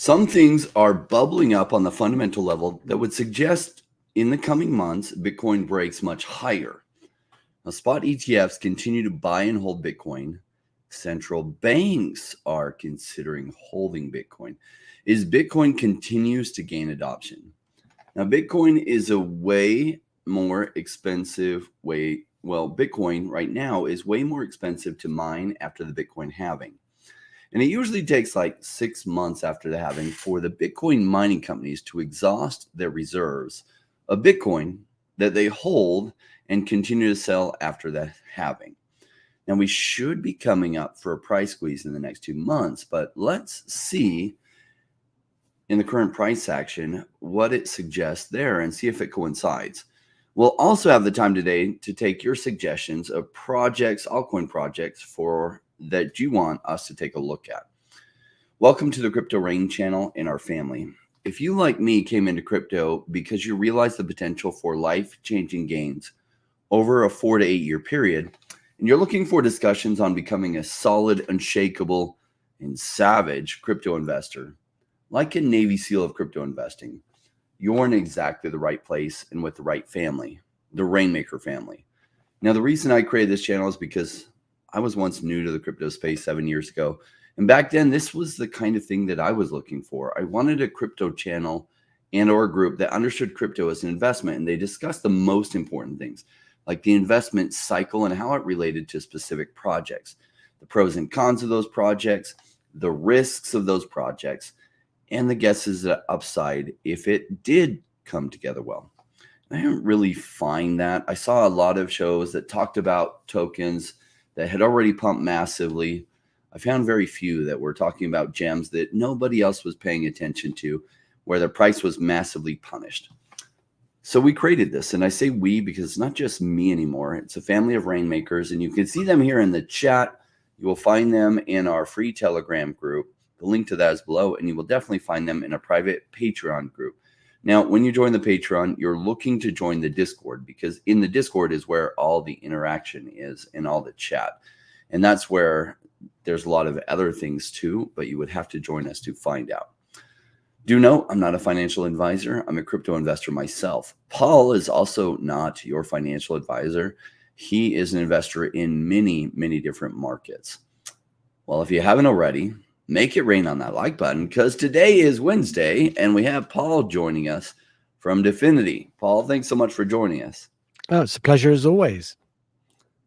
Some things are bubbling up on the fundamental level that would suggest in the coming months, Bitcoin breaks much higher. Now, spot ETFs continue to buy and hold Bitcoin. Central banks are considering holding Bitcoin. As Bitcoin continues to gain adoption. Now, Bitcoin is a way more expensive way. Well, Bitcoin right now is way more expensive to mine after the Bitcoin halving. And it usually takes like 6 months after the halving for the Bitcoin mining companies to exhaust their reserves of Bitcoin that they hold and continue to sell after the halving. Now, we should be coming up for a price squeeze in the next 2 months, but let's see in the current price action what it suggests there and see if it coincides. We'll also have the time today to take your suggestions of projects, altcoin projects that you want us to take a look at. Welcome to the Crypto Rain channel and our family. If you, like me, came into crypto because you realized the potential for life-changing gains over a 4 to 8 year period, and you're looking for discussions on becoming a solid, unshakable, and savage crypto investor, like a Navy SEAL of crypto investing, you're in exactly the right place and with the right family, the Rainmaker family. Now, the reason I created this channel is because I was once new to the crypto space 7 years ago. And back then, this was the kind of thing that I was looking for. I wanted a crypto channel and or a group that understood crypto as an investment. And they discussed the most important things, like the investment cycle and how it related to specific projects, the pros and cons of those projects, the risks of those projects, and the guesses at upside if it did come together well. I didn't really find that. I saw a lot of shows that talked about tokens that had already pumped massively. I found very few that were talking about gems that nobody else was paying attention to, where the price was massively punished. So we created this, and I say we because it's not just me anymore. It's a family of rainmakers, and you can see them here in the chat. You will find them in our free Telegram group. The link to that is below, and you will definitely find them in a private Patreon group. Now, when you join the Patreon, you're looking to join the Discord, because in the Discord is where all the interaction is and all the chat. And that's where there's a lot of other things too, but you would have to join us to find out. Do know I'm not a financial advisor. I'm a crypto investor myself. Paul is also not your financial advisor. He is an investor in many, many different markets. Well, if you haven't already, make it rain on that like button, because today is Wednesday and we have Paul joining us from Definity. Paul, thanks so much for joining us. Oh, it's a pleasure as always.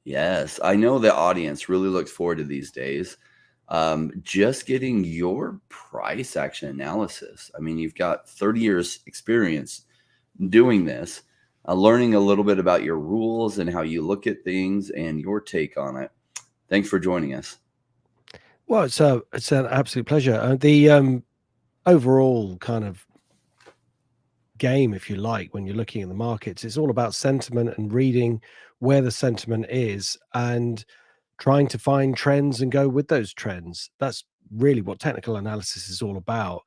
Yes, I know the audience really looks forward to these days. Just getting your price action analysis. I mean, you've got 30 years experience doing this, learning a little bit about your rules and how you look at things and your take on it. Thanks for joining us. Well, it's an absolute pleasure. The overall kind of game, if you like, when you're looking at the markets, it's all about sentiment and reading where the sentiment is and trying to find trends and go with those trends. That's really what technical analysis is all about.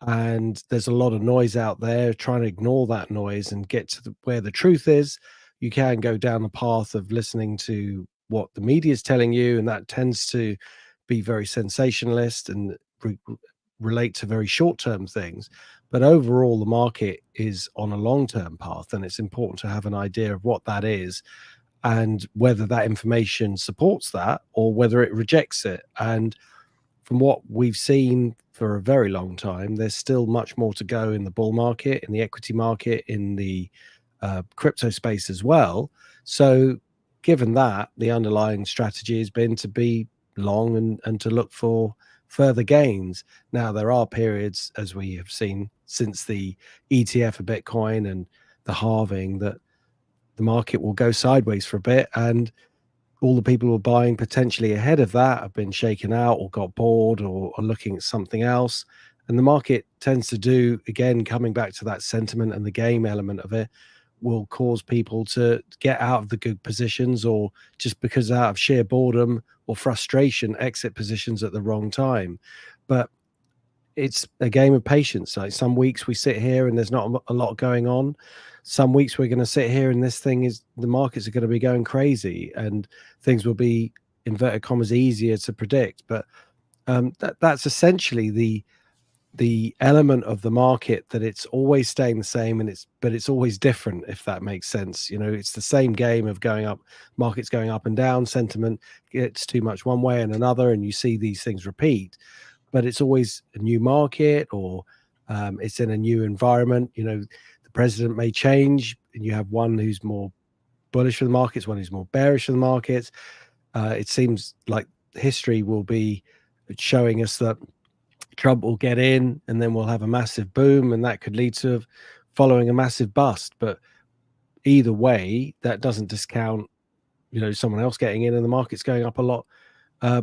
And there's a lot of noise out there. Trying to ignore that noise and get to where the truth is. You can go down the path of listening to what the media is telling you, and that tends to be very sensationalist and relate to very short-term things. But overall, the market is on a long-term path, and it's important to have an idea of what that is and whether that information supports that or whether it rejects it. And from what we've seen for a very long time, there's still much more to go in the bull market, in the equity market, in the crypto space as well. So given that, the underlying strategy has been to be long and to look for further gains. Now, there are periods, as we have seen since the ETF of Bitcoin and the halving, that the market will go sideways for a bit, and all the people who are buying potentially ahead of that have been shaken out or got bored or are looking at something else. And the market tends to do, again, coming back to that sentiment and the game element of it, will cause people to get out of the good positions, or just because out of sheer boredom or frustration, exit positions at the wrong time. But it's a game of patience. Like, some weeks we sit here and there's not a lot going on. Some weeks we're going to sit here and the markets are going to be going crazy and things will be, inverted commas, easier to predict. But that's essentially the the element of the market that it's always staying the same, and it's always different, if that makes sense. It's the same game of going up, markets going up and down, sentiment gets too much one way and another, and you see these things repeat, but it's always a new market, or it's in a new environment. The president may change, and you have one who's more bullish for the markets, one who's more bearish for the markets. It seems like history will be showing us that Trump will get in, and then we'll have a massive boom, and that could lead to following a massive bust. But either way, that doesn't discount someone else getting in and the market's going up a lot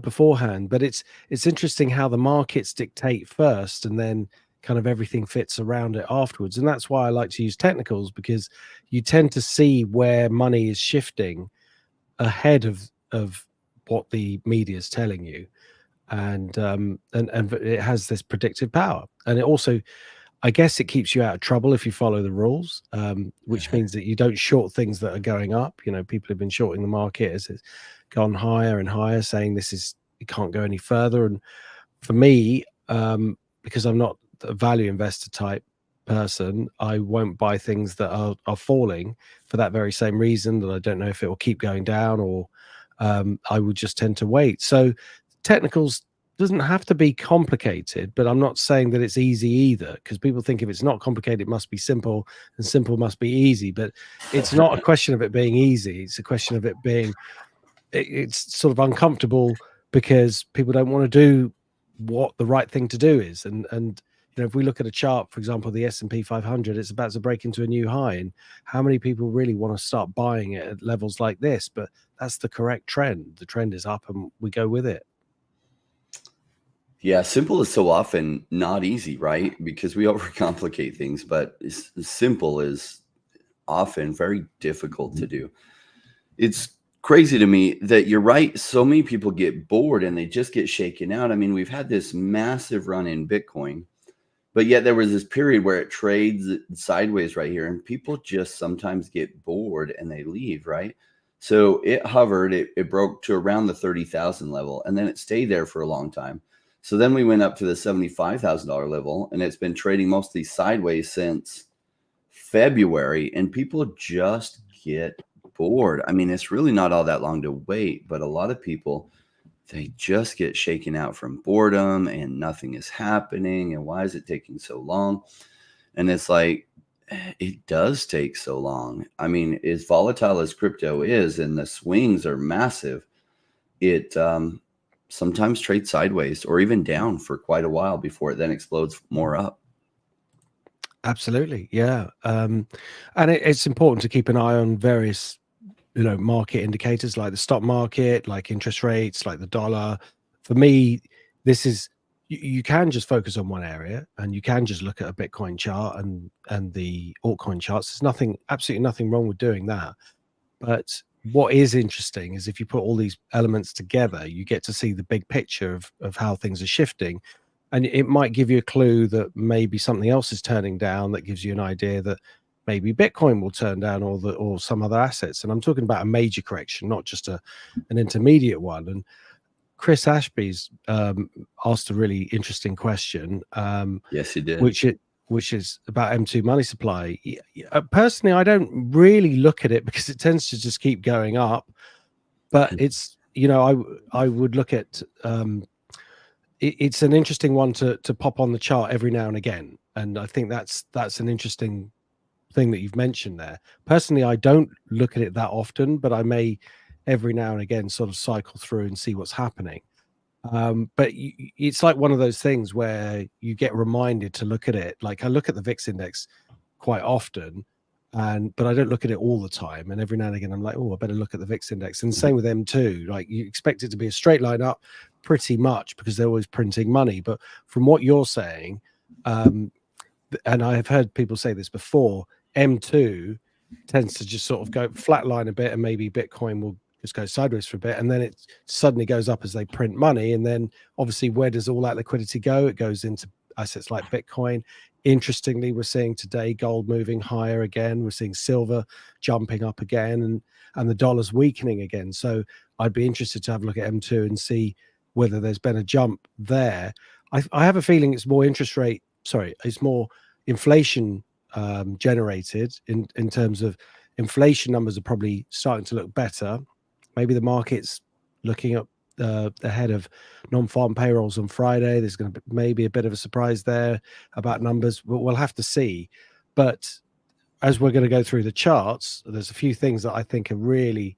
beforehand. But it's interesting how the markets dictate first, and then kind of everything fits around it afterwards. And that's why I like to use technicals, because you tend to see where money is shifting ahead of what the media is telling you. And it has this predictive power, and it also, I guess, it keeps you out of trouble if you follow the rules, which means that you don't short things that are going up. People have been shorting the market as it's gone higher and higher, saying it can't go any further. And for me, because I'm not a value investor type person, I won't buy things that are falling for that very same reason, that I don't know if it will keep going down, or I would just tend to wait. So technicals doesn't have to be complicated, but I'm not saying that it's easy either, because people think if it's not complicated, it must be simple, and simple must be easy. But it's not a question of it being easy. It's a question of it being, it's sort of uncomfortable, because people don't want to do what the right thing to do is. And if we look at a chart, for example, the S&P 500, it's about to break into a new high, and how many people really want to start buying it at levels like this? But that's the correct trend. The trend is up, and we go with it. Yeah, simple is so often not easy, right? Because we overcomplicate things, but simple is often very difficult to do. It's crazy to me that you're right. So many people get bored and they just get shaken out. I mean, we've had this massive run in Bitcoin, but yet there was this period where it trades sideways right here, and people just sometimes get bored and they leave, right? So it hovered, it broke to around the 30,000 level, and then it stayed there for a long time. So then we went up to the $75,000 level, and it's been trading mostly sideways since February, and people just get bored. I mean, it's really not all that long to wait, but a lot of people, they just get shaken out from boredom, and nothing is happening. And why is it taking so long? And it's like, it does take so long. I mean, as volatile as crypto is, and the swings are massive, it sometimes trades sideways or even down for quite a while before it then explodes more up. Absolutely. Yeah. And it's important to keep an eye on various, market indicators, like the stock market, like interest rates, like the dollar. For me, this is, you can just focus on one area, and you can just look at a Bitcoin chart and the altcoin charts. There's absolutely nothing wrong with doing that. But what is interesting is if you put all these elements together, you get to see the big picture of how things are shifting. And it might give you a clue that maybe something else is turning down, that gives you an idea that maybe Bitcoin will turn down, or some other assets. And I'm talking about a major correction, not just an intermediate one. And Chris Ashby's asked a really interesting question. Yes, he did. Which is about M2 money supply. Personally, I don't really look at it, because it tends to just keep going up. But it's, I would look at, it's an interesting one to pop on the chart every now and again. And I think that's an interesting thing that you've mentioned there. Personally, I don't look at it that often, but I may every now and again sort of cycle through and see what's happening. But it's like one of those things where you get reminded to look at it. Like, I look at the VIX index quite often, but I don't look at it all the time. And every now and again, I'm like, oh, I better look at the VIX index. And same with M2. Like, you expect it to be a straight line up pretty much, because they're always printing money. But from what you're saying, and I have heard people say this before, M2 tends to just sort of go flatline a bit, and maybe Bitcoin will just go sideways for a bit, and then it suddenly goes up as they print money. And then obviously, where does all that liquidity go? It goes into assets like Bitcoin. Interestingly, we're seeing today gold moving higher again. We're seeing silver jumping up again, and the dollar's weakening again. So I'd be interested to have a look at M2 and see whether there's been a jump there. I have a feeling it's more it's more inflation generated in terms of inflation numbers are probably starting to look better. Maybe the market's looking up ahead of non-farm payrolls on Friday. There's going to be maybe a bit of a surprise there about numbers. We'll have to see. But as we're going to go through the charts, there's a few things that I think are really,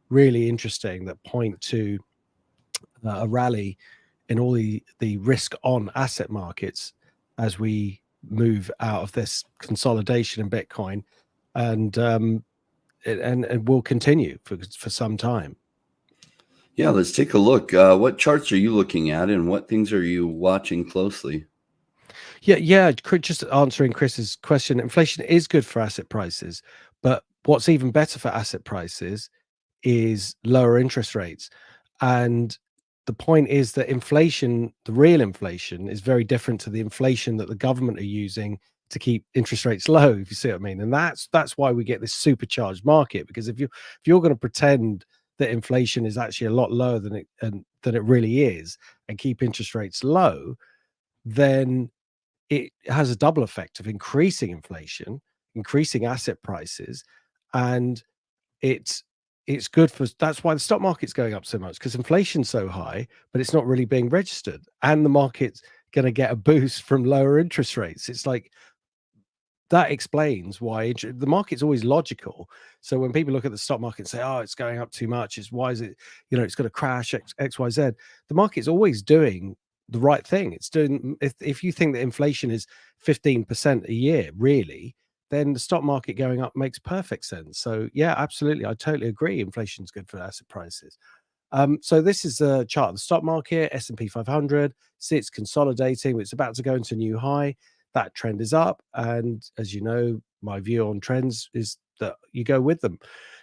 really interesting that point to a rally in all the risk on asset markets as we move out of this consolidation in Bitcoin, and will continue for some time. Yeah, let's take a look. What charts are you looking at, and what things are you watching closely? Yeah. Just answering Chris's question, inflation is good for asset prices, but what's even better for asset prices is lower interest rates. And the point is that inflation, the real inflation, is very different to the inflation that the government are using to keep interest rates low, if you see what I mean. And that's why we get this supercharged market, because if you're going to pretend that inflation is actually a lot lower than it really is, and keep interest rates low, then it has a double effect of increasing inflation, increasing asset prices, and it's good for, that's why the stock market's going up so much, because inflation's so high, but it's not really being registered, and the market's going to get a boost from lower interest rates. It's like, that explains why the market's always logical. So when people look at the stock market and say, oh, it's going up too much, why is it, it's going to crash X, Y, Z, the market's always doing the right thing. It's doing, if you think that inflation is 15% a year, really, then the stock market going up makes perfect sense. So yeah, absolutely. I totally agree. Inflation is good for asset prices. So this is a chart of the stock market, S&P 500. See, it's consolidating. It's about to go into a new high. That trend is up. And as you know, my view on trends is that you go with them.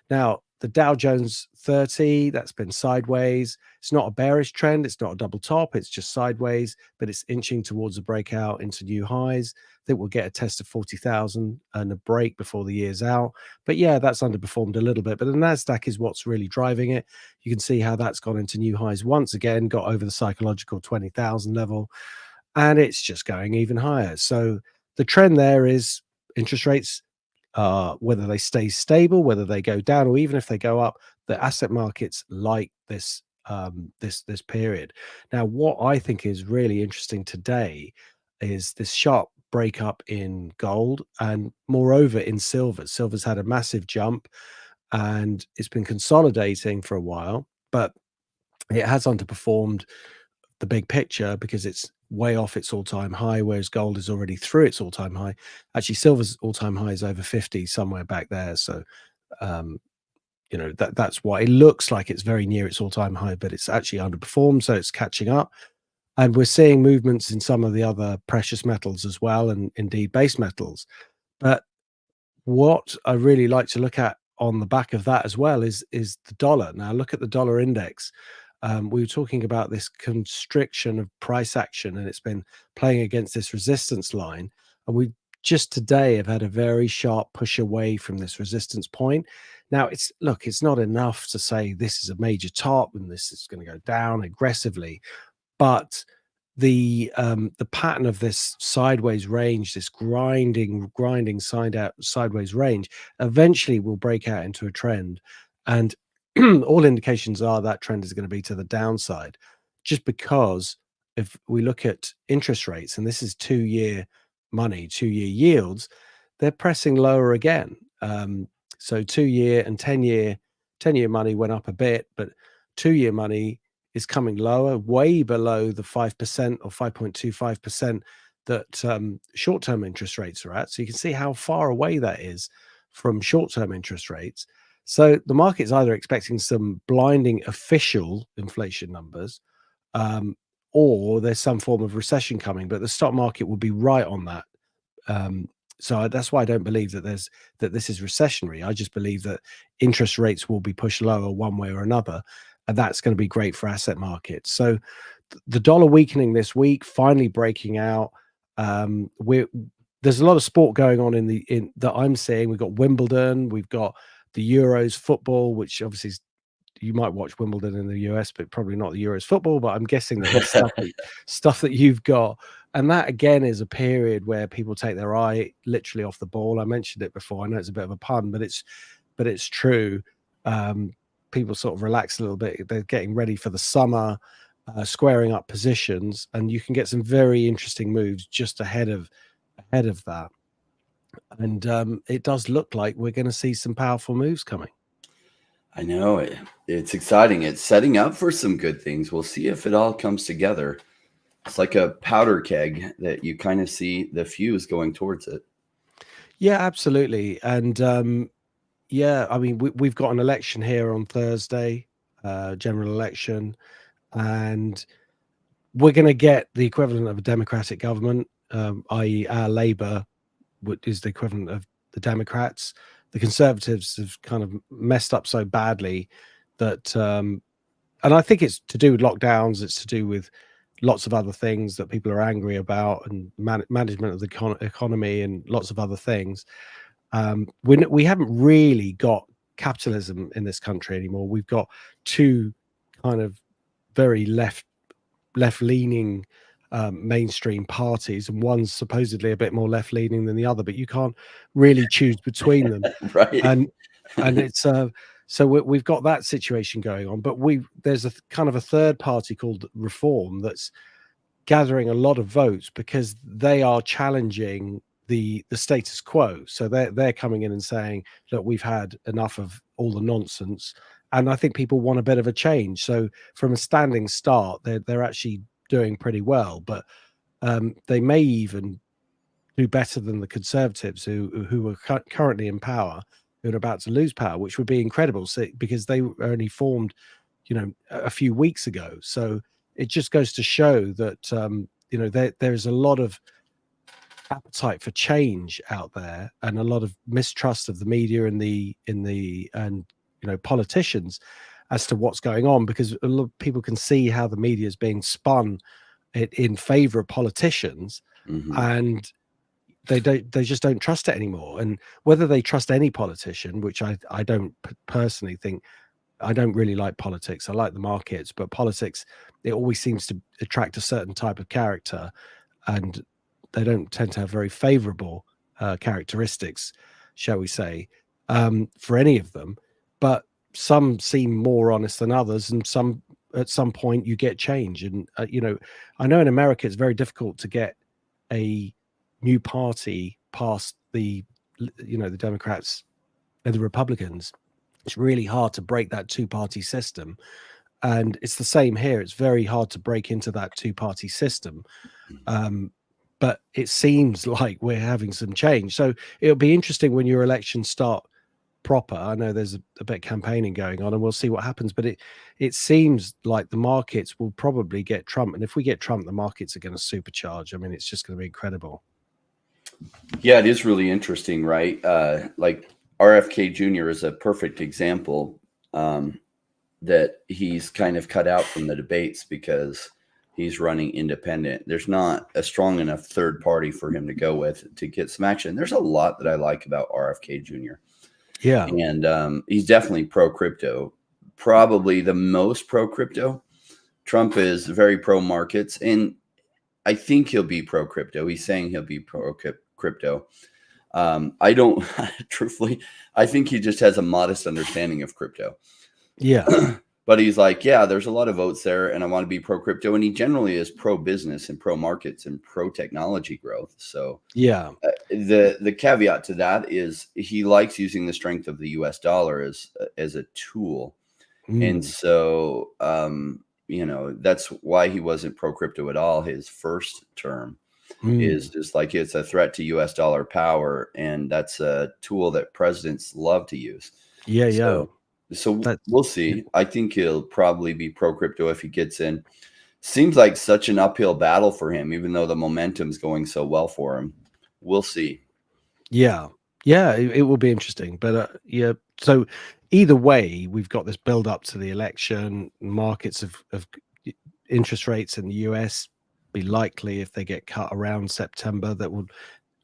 Now, the Dow Jones 30, that's been sideways. It's not a bearish trend. It's not a double top. It's just sideways, but it's inching towards a breakout into new highs. I think we'll get a test of 40,000 and a break before the year's out. But yeah, that's underperformed a little bit. But the NASDAQ is what's really driving it. You can see how that's gone into new highs once again, got over the psychological 20,000 level, and it's just going even higher. So the trend there is interest rates, whether they stay stable, whether they go down, or even if they go up, the asset markets like this this period. Now, what I think is really interesting today is this sharp breakup in gold, and moreover in silver. Silver's had a massive jump, and it's been consolidating for a while, but it has underperformed the big picture because it's way off its all-time high, whereas gold is already through its all-time high. Actually, silver's all-time high is over 50, somewhere back there. So that's why it looks like it's very near its all-time high, but it's actually underperformed, so it's catching up. And we're seeing movements in some of the other precious metals as well, and indeed base metals. But what I really like to look at on the back of that as well is the dollar. Now look at the dollar index. We were talking about this constriction of price action, and it's been playing against this resistance line. And we just today have had a very sharp push away from this resistance point. Now it's not enough to say this is a major top and this is going to go down aggressively, but the pattern of this sideways range, this grinding sideways range, eventually will break out into a trend, and all indications are that trend is going to be to the downside, just because if we look at interest rates, and this is 2-year money, 2-year yields, they're pressing lower again. So 2-year and 10-year money went up a bit, but 2-year money is coming lower, way below the 5% or 5.25% that short-term interest rates are at. So you can see how far away that is from short-term interest rates. So the market's either expecting some blinding official inflation numbers, or there's some form of recession coming, but the stock market will be right on that. So that's why I don't believe that this is recessionary. I just believe that interest rates will be pushed lower one way or another, and that's going to be great for asset markets. So the dollar weakening this week, finally breaking out. There's a lot of sport going on in that I'm seeing. We've got Wimbledon, we've got the Euros football, which obviously is you might watch Wimbledon in the US, but probably not the Euros football. But I'm guessing that there's stuff that you've got, and that again is a period where people take their eye literally off the ball. I mentioned it before. I know it's a bit of a pun, but it's true. People sort of relax a little bit. They're getting ready for the summer, squaring up positions, and you can get some very interesting moves just ahead of that. And it does look like we're going to see some powerful moves coming. I know it's exciting. It's setting up for some good things. We'll see if it all comes together. It's like a powder keg that you kind of see the fuse going towards it. Yeah, absolutely. And yeah, I mean, we've got an election here on Thursday, general election, and we're going to get the equivalent of a democratic government, i.e. our Labour is the equivalent of the Democrats. The Conservatives have kind of messed up so badly that, and I think it's to do with lockdowns, it's to do with lots of other things that people are angry about, and management of the economy and lots of other things. We haven't really got capitalism in this country anymore. We've got two kind of very left-leaning mainstream parties, and one's supposedly a bit more left-leaning than the other, but you can't really choose between them. Right. And it's so we've got that situation going on, but there's a kind of a third party called Reform that's gathering a lot of votes because they are challenging the status quo. So they're coming in and saying, look, we've had enough of all the nonsense, and I think people want a bit of a change. So from a standing start, they're actually doing pretty well, but they may even do better than the Conservatives who are currently in power, who are about to lose power, which would be incredible. So, because they were only formed, a few weeks ago. So it just goes to show that there's a lot of appetite for change out there, and a lot of mistrust of the media and politicians as to what's going on, because a lot of people can see how the media is being spun in favor of politicians, and they just don't trust it anymore. And whether they trust any politician, which I don't personally think. I don't really like politics. I like the markets, but politics, it always seems to attract a certain type of character, and they don't tend to have very favorable characteristics, shall we say, for any of them. But some seem more honest than others, and some at some point you get change. And I know in America it's very difficult to get a new party past the Democrats and the Republicans. It's really hard to break that two-party system, and it's the same here. It's very hard to break into that two-party system, but it seems like we're having some change. So it'll be interesting when your elections start proper. I know there's a bit of campaigning going on, and we'll see what happens, but it seems like the markets will probably get Trump, and if we get Trump, the markets are going to supercharge. I mean, it's just going to be incredible. Yeah, it is really interesting, right? Like RFK Jr. is a perfect example that he's kind of cut out from the debates because he's running independent. There's not a strong enough third party for him to go with to get some action. There's a lot that I like about RFK Jr. Yeah. And he's definitely pro-crypto, probably the most pro-crypto. Trump is very pro-markets, and I think he'll be pro-crypto. He's saying he'll be pro-crypto. I don't, truthfully, I think he just has a modest understanding of crypto. Yeah. But he's like, yeah, there's a lot of votes there, and I want to be pro-crypto. And he generally is pro-business and pro-markets and pro-technology growth. So yeah, the caveat to that is he likes using the strength of the U.S. dollar as a tool. And so, that's why he wasn't pro-crypto at all his first term. Is just like it's a threat to U.S. dollar power, and that's a tool that presidents love to use. So we'll see. Yeah. I think he'll probably be pro-crypto if he gets in. Seems like such an uphill battle for him, even though the momentum's going so well for him. We'll see. Yeah, it will be interesting. But yeah, so either way, we've got this build up to the election. Markets of interest rates in the US be likely, if they get cut around September, that will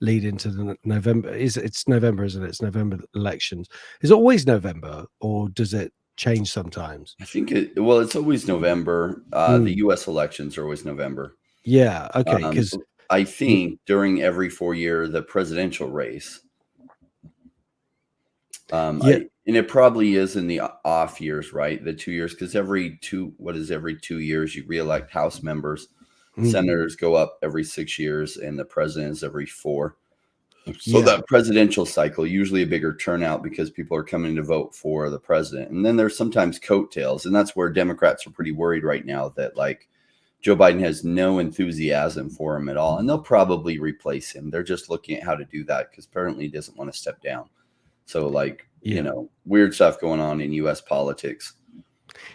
lead into the November. It's November, isn't it? It's November elections. Is it always November, or does it change sometimes. I think it's always November. The U.S. elections are always November. Yeah. Okay. Because I think during every 4-year, the presidential race. yeah. And it probably is in the off years, right? The 2 years, because every 2 years you reelect House members. Senators go up every 6 years, and the president is every 4. So that presidential cycle, usually a bigger turnout because people are coming to vote for the president. And then there's sometimes coattails, and that's where Democrats are pretty worried right now that like Joe Biden has no enthusiasm for him at all, and they'll probably replace him. They're just looking at how to do that because apparently he doesn't want to step down. So like, weird stuff going on in U.S. politics.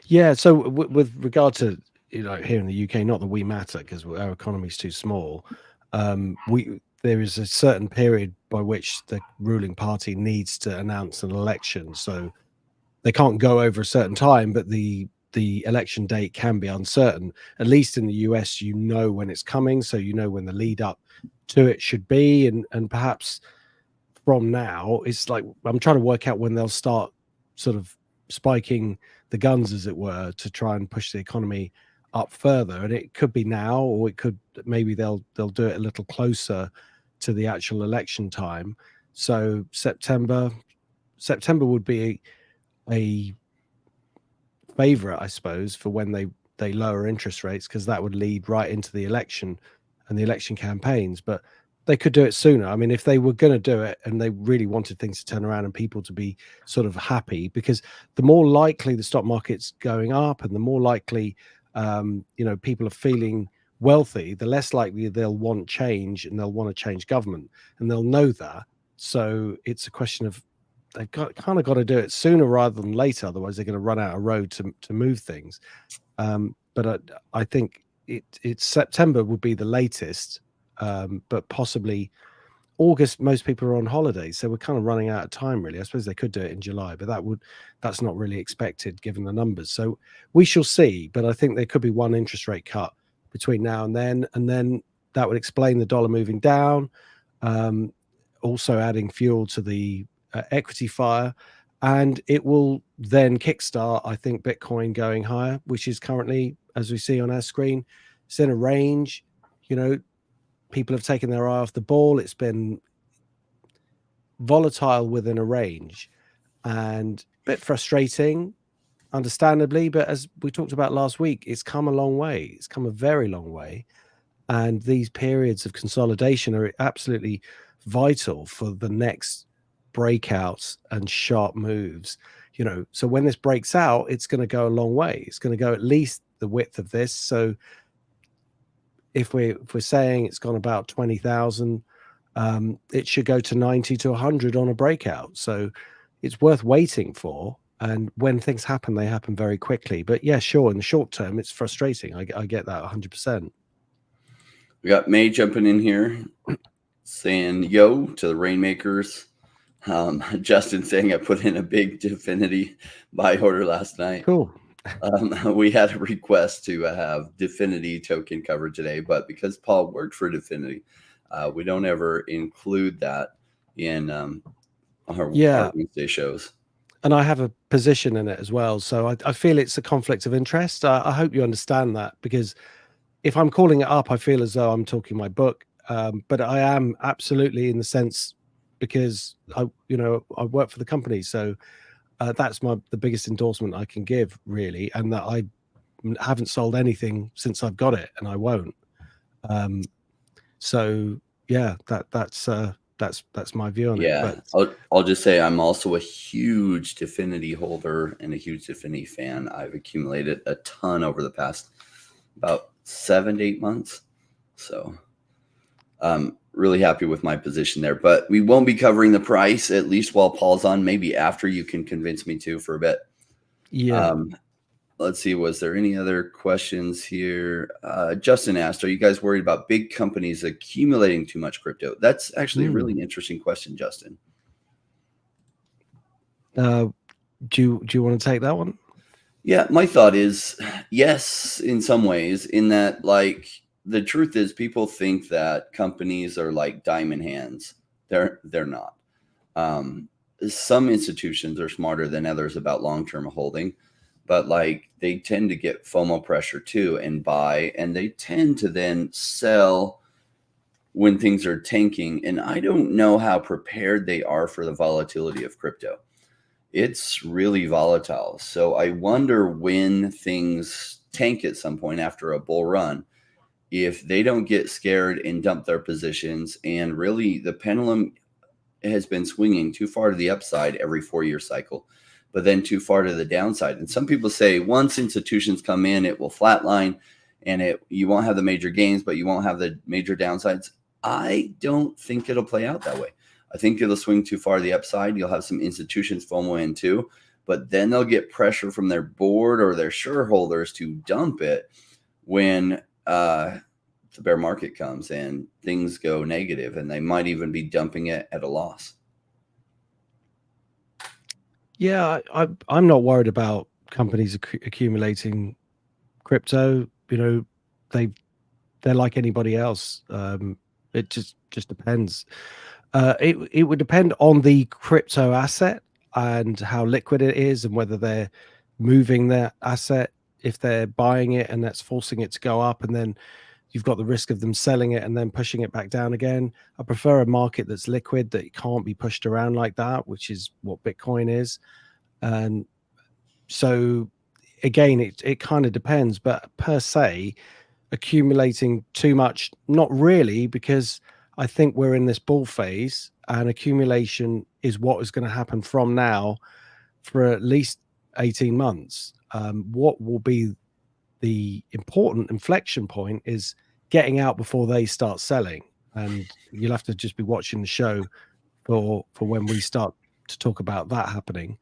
Yeah. So with regard to, here in the UK, not that we matter because our economy is too small. There is a certain period by which the ruling party needs to announce an election. So they can't go over a certain time, but the election date can be uncertain. At least in the US, when it's coming. So when the lead up to it should be. And perhaps from now, it's like I'm trying to work out when they'll start sort of spiking the guns, as it were, to try and push the economy up further. And it could be now, or maybe they'll do it a little closer to the actual election time. So September would be a favorite, I suppose, for when they lower interest rates, because that would lead right into the election and the election campaigns. But they could do it sooner. I mean, if they were going to do it and they really wanted things to turn around and people to be sort of happy, because the more likely the stock market's going up and the more likely people are feeling wealthy, the less likely they'll want change, and they'll want to change government, and they'll know that. So it's a question of they've kind of got to do it sooner rather than later, otherwise they're going to run out of road to move things. But I think it's September would be the latest, but possibly August. Most people are on holiday, so we're kind of running out of time, really. I suppose they could do it in July, but that's not really expected given the numbers. So we shall see. But I think there could be one interest rate cut between now and then that would explain the dollar moving down, also adding fuel to the equity fire, and it will then kickstart, I think, Bitcoin going higher, which is currently, as we see on our screen, it's in a range. People have taken their eye off the ball. It's been volatile within a range and a bit frustrating, understandably, but as we talked about last week, it's come a long way. It's come a very long way. And these periods of consolidation are absolutely vital for the next breakouts and sharp moves. So when this breaks out, it's going to go a long way. It's going to go at least the width of this. So if we're saying it's gone about 20,000, it should go to 90 to 100 on a breakout. So it's worth waiting for. And when things happen, they happen very quickly. But yeah, sure, in the short term, it's frustrating. I get that 100%. We got May jumping in here saying yo to the Rainmakers. Justin saying I put in a big Definity buy order last night. Cool. We had a request to have Definity token covered today, but because Paul worked for Definity, we don't ever include that in our Wednesday shows. And I have a position in it as well. So I feel it's a conflict of interest. I hope you understand that, because if I'm calling it up, I feel as though I'm talking my book. But I am absolutely, in the sense, because I work for the company. So that's the biggest endorsement I can give, really. And that I haven't sold anything since I've got it, and I won't. So yeah, that's my view on it. But I'll just say I'm also a huge Definity holder and a huge Definity fan. I've accumulated a ton over the past about 7 to 8 months. So really happy with my position there. But we won't be covering the price, at least while Paul's on. Maybe after, you can convince me to for a bit. Yeah. Let's see. Was there any other questions here? Justin asked, are you guys worried about big companies accumulating too much crypto? That's actually a really interesting question, Justin. Do you want to take that one? Yeah, my thought is yes, in some ways, in that, like, the truth is people think that companies are like diamond hands. They're not. some institutions are smarter than others about long-term holding, but like they tend to get FOMO pressure too and buy, and they tend to then sell when things are tanking. And I don't know how prepared they are for the volatility of crypto. It's really volatile. So I wonder when things tank at some point after a bull run, if they don't get scared and dump their positions. And really, the pendulum has been swinging too far to the upside every 4-year cycle, but then too far to the downside. And some people say once institutions come in, it will flatline and you won't have the major gains, but you won't have the major downsides. I don't think it'll play out that way. I think it'll swing too far to the upside. You'll have some institutions FOMO in too, but then they'll get pressure from their board or their shareholders to dump it when the bear market comes and things go negative, and they might even be dumping it at a loss. Yeah, I'm not worried about companies accumulating crypto. You know, they're like anybody else. It just depends. It would depend on the crypto asset and how liquid it is, and whether they're moving their asset. If they're buying it and that's forcing it to go up, and then you've got the risk of them selling it and then pushing it back down again. I prefer a market that's liquid, that it can't be pushed around like that, which is what Bitcoin is. And so again, it kind of depends, but per se, accumulating too much, not really, because I think we're in this bull phase, and accumulation is what is going to happen from now for at least 18 months. What will be the important inflection point is getting out before they start selling, and you'll have to just be watching the show for when we start to talk about that happening.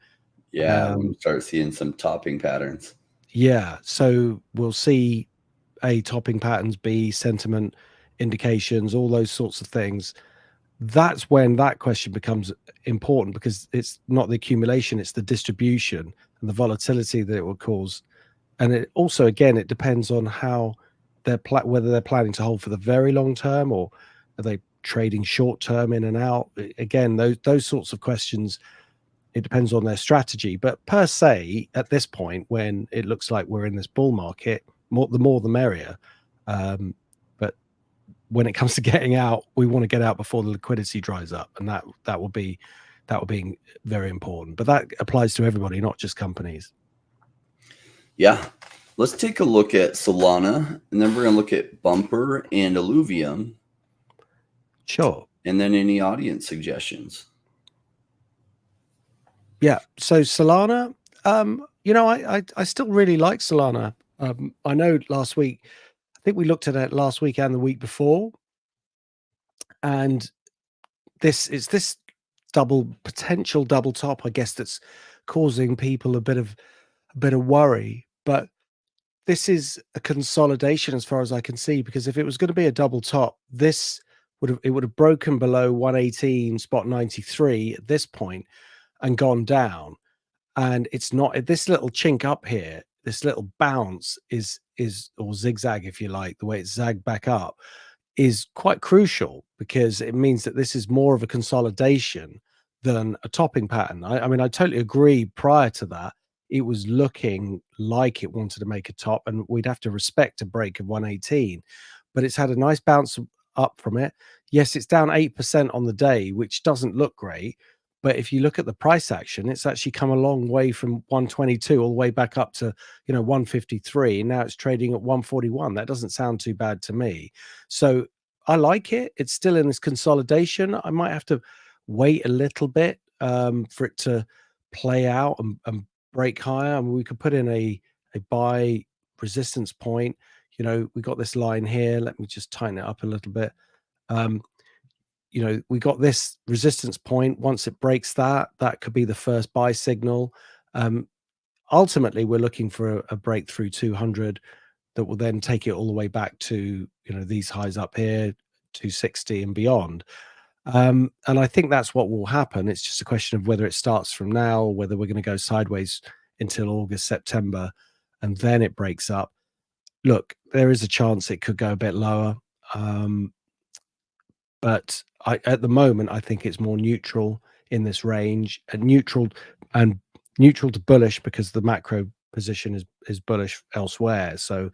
Yeah, we start seeing some topping patterns. Yeah, so we'll see A, topping patterns, B, sentiment indications, all those sorts of things. That's when that question becomes important, because it's not the accumulation, it's the distribution and the volatility that it will cause. And it also, again, it depends on how whether they're planning to hold for the very long term, or are they trading short term in and out. Again, those sorts of questions, it depends on their strategy. But per se, at this point, when it looks like we're in this bull market, the more the merrier. But when it comes to getting out, we want to get out before the liquidity dries up, and that will be very important. But that applies to everybody, not just companies. Yeah. Let's take a look at Solana, and then we're going to look at Bumper and Illuvium. Sure. And then any audience suggestions. Yeah. So Solana, I still really like Solana. I know last week, I think we looked at it last week and the week before, and this potential double top, I guess, that's causing people a bit of worry. But this is a consolidation as far as I can see, because if it was going to be a double top, it would have broken below 118 spot 93 at this point and gone down. And it's not, this little chink up here, this little bounce is or zigzag, if you like, the way it's zagged back up, is quite crucial, because it means that this is more of a consolidation than a topping pattern. I mean, I totally agree. Prior to that, it was looking like it wanted to make a top, and we'd have to respect a break of 118, but it's had a nice bounce up from it. Yes, it's down 8% on the day, which doesn't look great, but if you look at the price action, it's actually come a long way from 122 all the way back up to 153, and now it's trading at 141. That doesn't sound too bad to me. So I like it. It's still in this consolidation. I might have to wait a little bit for it to play out and break higher. I mean, we could put in a buy resistance point. We got this line here. Let me just tighten it up a little bit. We got this resistance point. Once it breaks that could be the first buy signal. Ultimately, we're looking for a breakthrough 200 that will then take it all the way back to these highs up here, 260 and beyond. And I think that's what will happen. It's just a question of whether it starts from now, or whether we're going to go sideways until August, September, and then it breaks up. Look, there is a chance it could go a bit lower. But at the moment, I think it's more neutral. in this range, and neutral to bullish because the macro position is bullish elsewhere. So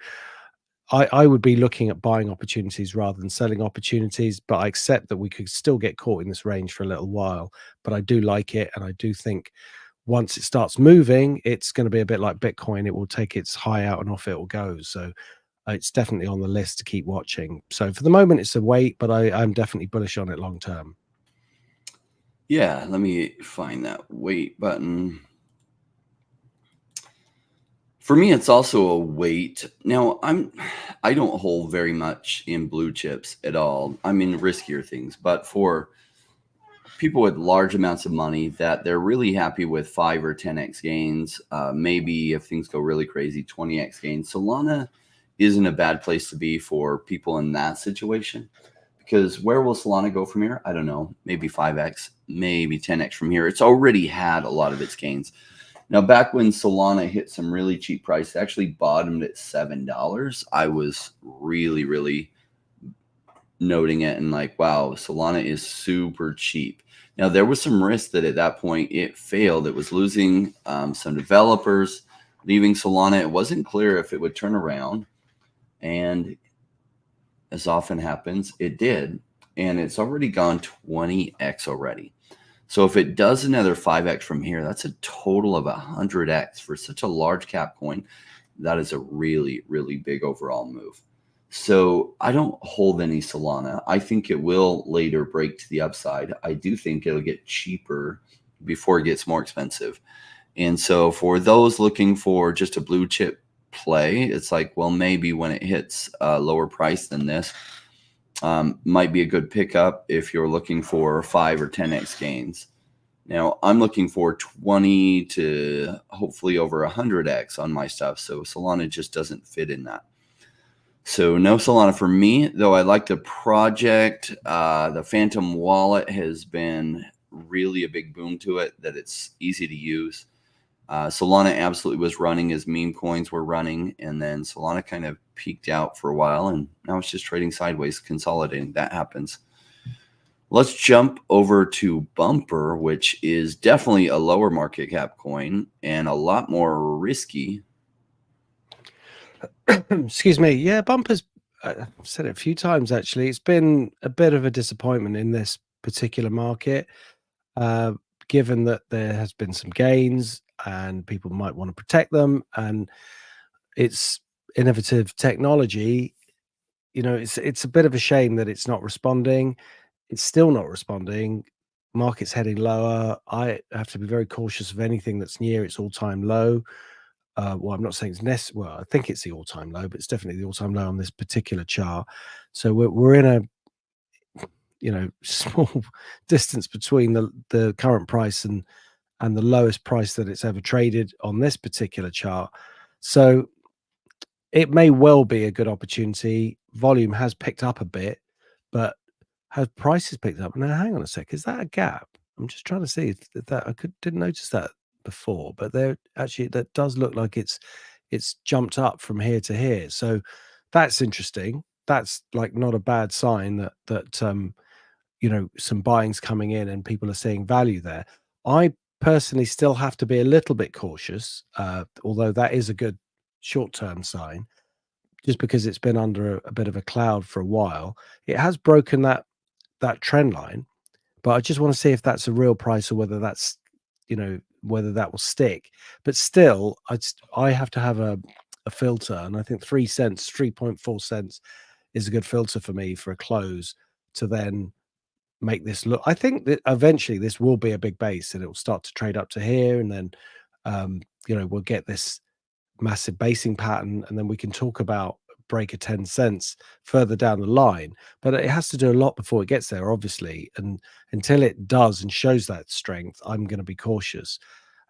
I would be looking at buying opportunities rather than selling opportunities, but I accept that we could still get caught in this range for a little while. But I do like it, and I do think once it starts moving, it's going to be a bit like Bitcoin. It will take its high out and off it will go. So it's definitely on the list to keep watching. So for the moment, it's a wait, but I'm definitely bullish on it long term. Yeah, let me find that wait button. For me, it's also a wait. Now, I don't hold very much in blue chips at all. I'm in riskier things, but for people with large amounts of money that they're really happy with 5 or 10x gains, maybe if things go really crazy, 20x gains. Solana isn't a bad place to be for people in that situation, because where will Solana go from here? I don't know. Maybe 5x, maybe 10x from here. It's already had a lot of its gains. Now, back when Solana hit some really cheap price, it actually bottomed at $7. I was really, really noting it and like, wow, Solana is super cheap. Now, there was some risk that at that point it failed. It was losing some developers, leaving Solana. It wasn't clear if it would turn around. And as often happens, it did. And it's already gone 20x already. So if it does another 5x from here, that's a total of 100x for such a large cap coin. That is a really, really big overall move. So I don't hold any Solana. I think it will later break to the upside. I do think it'll get cheaper before it gets more expensive. And so for those looking for just a blue chip play, it's like, well, maybe when it hits a lower price than this, might be a good pickup if you're looking for 5 or 10x gains. Now, I'm looking for 20 to hopefully over 100x on my stuff. So Solana just doesn't fit in that. So no Solana for me, though I like the project. The Phantom wallet has been really a big boom to it, that it's easy to use. Solana absolutely was running as meme coins were running, and then Solana kind of peaked out for a while, and now it's just trading sideways, consolidating. That happens. Let's jump over to Bumper, which is definitely a lower market cap coin and a lot more risky. Excuse me. Yeah, Bumper's, I've said it a few times actually. It's been a bit of a disappointment in this particular market, given that there has been some gains and people might want to protect them, and it's innovative technology. It's a bit of a shame that it's not responding. It's still not responding. Market's heading lower. I have to be very cautious of anything that's near its all-time low. Well, I'm not saying it's well, I think it's the all-time low, but it's definitely the all-time low on this particular chart. So we're in a small distance between the current price and the lowest price that it's ever traded on this particular chart. So it may well be a good opportunity. Volume has picked up a bit, but has prices picked up? Now, hang on a sec. Is that a gap? I'm just trying to see if that didn't notice that before, but there actually that does look like it's jumped up from here to here. So that's interesting. That's like not a bad sign that some buying's coming in and people are seeing value there. I personally still have to be a little bit cautious, although that is a good short-term sign, just because it's been under a bit of a cloud for a while. It has broken that trend line, but I just want to see if that's a real price or whether that's whether that will stick. But still, I have to have a filter, and I think 3 cents, 3.4 cents is a good filter for me for a close to then make this look. I think that eventually this will be a big base and it will start to trade up to here, and then we'll get this massive basing pattern, and then we can talk about break of 10 cents further down the line. But it has to do a lot before it gets there, obviously, and until it does and shows that strength, I'm going to be cautious.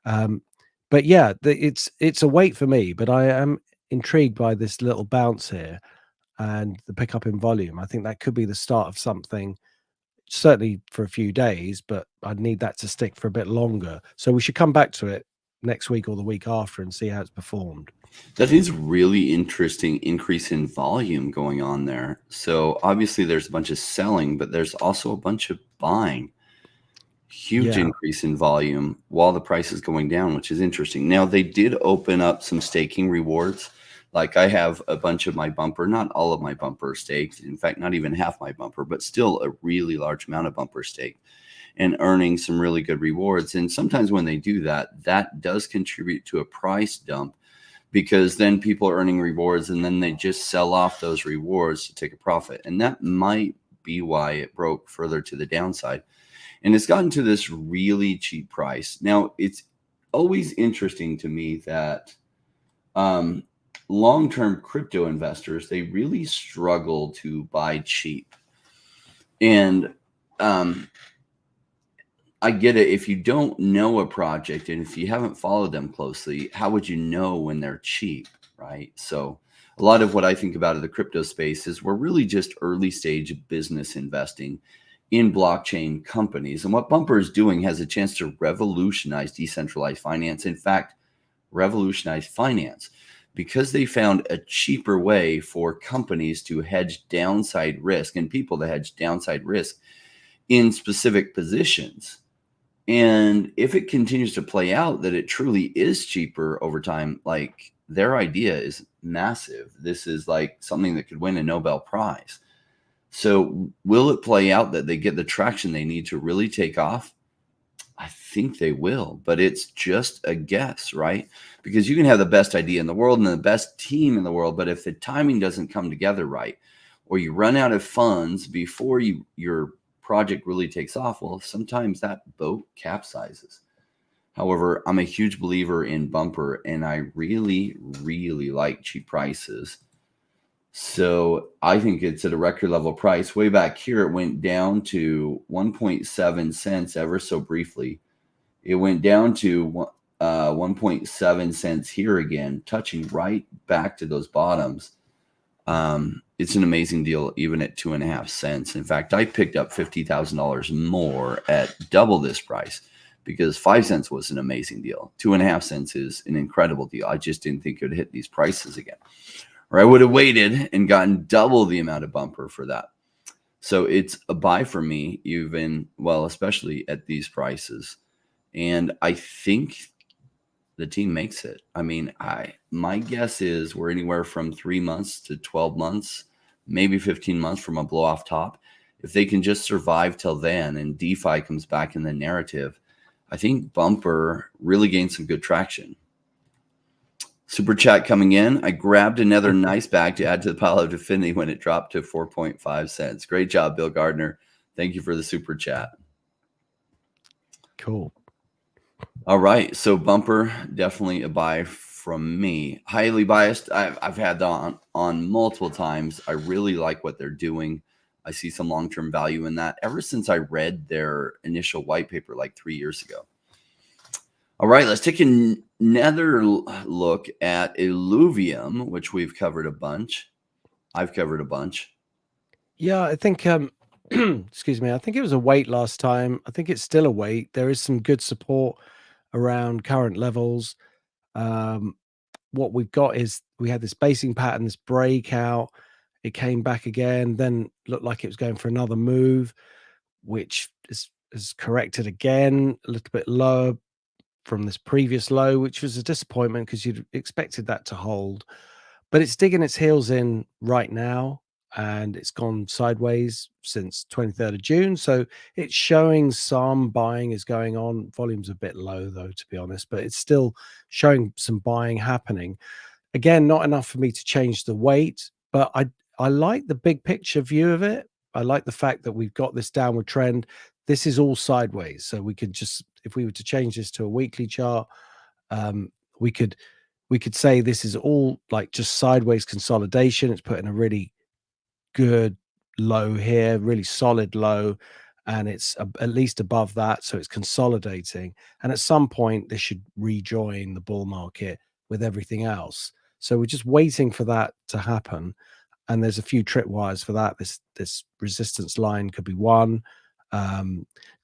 But yeah, it's a wait for me, but I am intrigued by this little bounce here and the pickup in volume. I think that could be the start of something, certainly for a few days, but I'd need that to stick for a bit longer. So we should come back to it next week or the week after and see how it's performed. That is really interesting increase in volume going on there. So obviously there's a bunch of selling, but there's also a bunch of buying. huge increase in volume while the price is going down, which is interesting. Now, they did open up some staking rewards. Like I have a bunch of my bumper, not all of my bumper staked. In fact, not even half my bumper, but still a really large amount of bumper staked and earning some really good rewards. And sometimes when they do that, that does contribute to a price dump, because then people are earning rewards and then they just sell off those rewards to take a profit. And that might be why it broke further to the downside. And it's gotten to this really cheap price. Now, it's always interesting to me that long-term crypto investors, they really struggle to buy cheap. And I get it. If you don't know a project and if you haven't followed them closely, how would you know when they're cheap, right? So a lot of what I think about in the crypto space is we're really just early stage business investing in blockchain companies. And what Bumper is doing has a chance to revolutionize decentralized finance. In fact, revolutionize finance, because they found a cheaper way for companies to hedge downside risk and people to hedge downside risk in specific positions. And if it continues to play out that it truly is cheaper over time, like their idea is massive. This is like something that could win a Nobel Prize. So will it play out that they get the traction they need to really take off? I think they will, but it's just a guess, right? Because you can have the best idea in the world and the best team in the world, but if the timing doesn't come together right, or you run out of funds before your project really takes off, well, sometimes that boat capsizes. However, I'm a huge believer in Bumper, and I really, really like cheap prices. So I think it's at a record level price. Way back here, it went down to 1.7 cents ever so briefly. It went down to 1.7 cents here again, touching right back to those bottoms. It's an amazing deal, even at 2.5 cents. In fact, I picked up $50,000 more at double this price, because 5 cents was an amazing deal. 2.5 cents is an incredible deal. I just didn't think it would hit these prices again, or I would have waited and gotten double the amount of Bumper for that. So it's a buy for me, even, well, especially at these prices. And I think the team makes it. I mean, my guess is we're anywhere from 3 months to 12 months, maybe 15 months from a blow off top. If they can just survive till then and DeFi comes back in the narrative, I think Bumper really gained some good traction. Super chat coming in. I grabbed another nice bag to add to the pile of Definity when it dropped to 4.5 cents. Great job, Bill Gardner. Thank you for the super chat. Cool. All right. So Bumper, definitely a buy from me. Highly biased. I've had that on multiple times. I really like what they're doing. I see some long-term value in that ever since I read their initial white paper like 3 years ago. All right, let's take another look at Illuvium, which we've covered a bunch. I've covered a bunch. Yeah, I think excuse me, I think it was a wait last time. I think it's still a wait. There is some good support around current levels. What we've got is we had this basing pattern, this breakout. It came back again, then looked like it was going for another move, which is corrected again a little bit lower from this previous low, which was a disappointment because you'd expected that to hold. But it's digging its heels in right now, and it's gone sideways since 23rd of June. So it's showing some buying is going on. Volume's a bit low, though, to be honest, but it's still showing some buying happening. Again, not enough for me to change the weight, but I like the big picture view of it. I like the fact that we've got this downward trend. This is all sideways. So we could just, if we were to change this to a weekly chart, we could say this is all like just sideways consolidation. It's putting a really good low here, really solid low, and it's at least above that. So it's consolidating. And at some point, this should rejoin the bull market with everything else. So we're just waiting for that to happen. And there's a few tripwires for that. This resistance line could be one.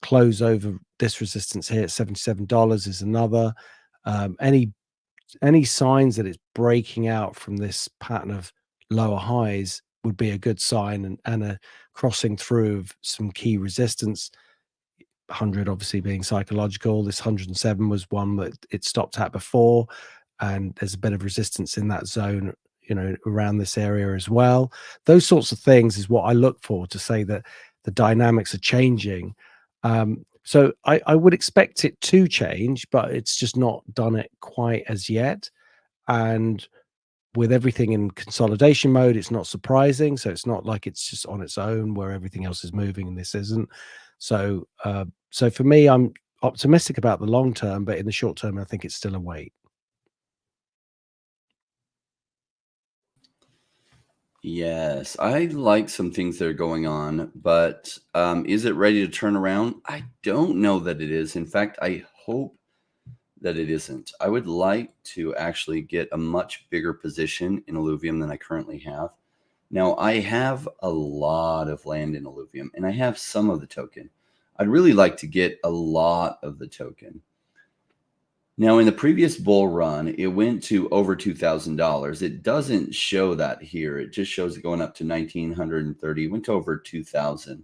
Close over this resistance here at $77 is another. Any signs that it's breaking out from this pattern of lower highs would be a good sign, and a crossing through of some key resistance. 100 obviously being psychological. This 107 was one that it stopped at before, and there's a bit of resistance in that zone, around this area as well. Those sorts of things is what I look for to say that the dynamics are changing. So I would expect it to change, but it's just not done it quite as yet. And with everything in consolidation mode, it's not surprising. So it's not like it's just on its own where everything else is moving and this isn't. So so for me, I'm optimistic about the long term, but in the short term, I think it's still a wait. Yes, I like some things that are going on, but is it ready to turn around? I don't know that it is. In fact, I hope that it isn't. I would like to actually get a much bigger position in Illuvium than I currently have. Now, I have a lot of land in Illuvium, and I have some of the token. I'd really like to get a lot of the token. Now, in the previous bull run, it went to over $2,000. It doesn't show that here. It just shows it going up to 1,930. It went to over 2,000.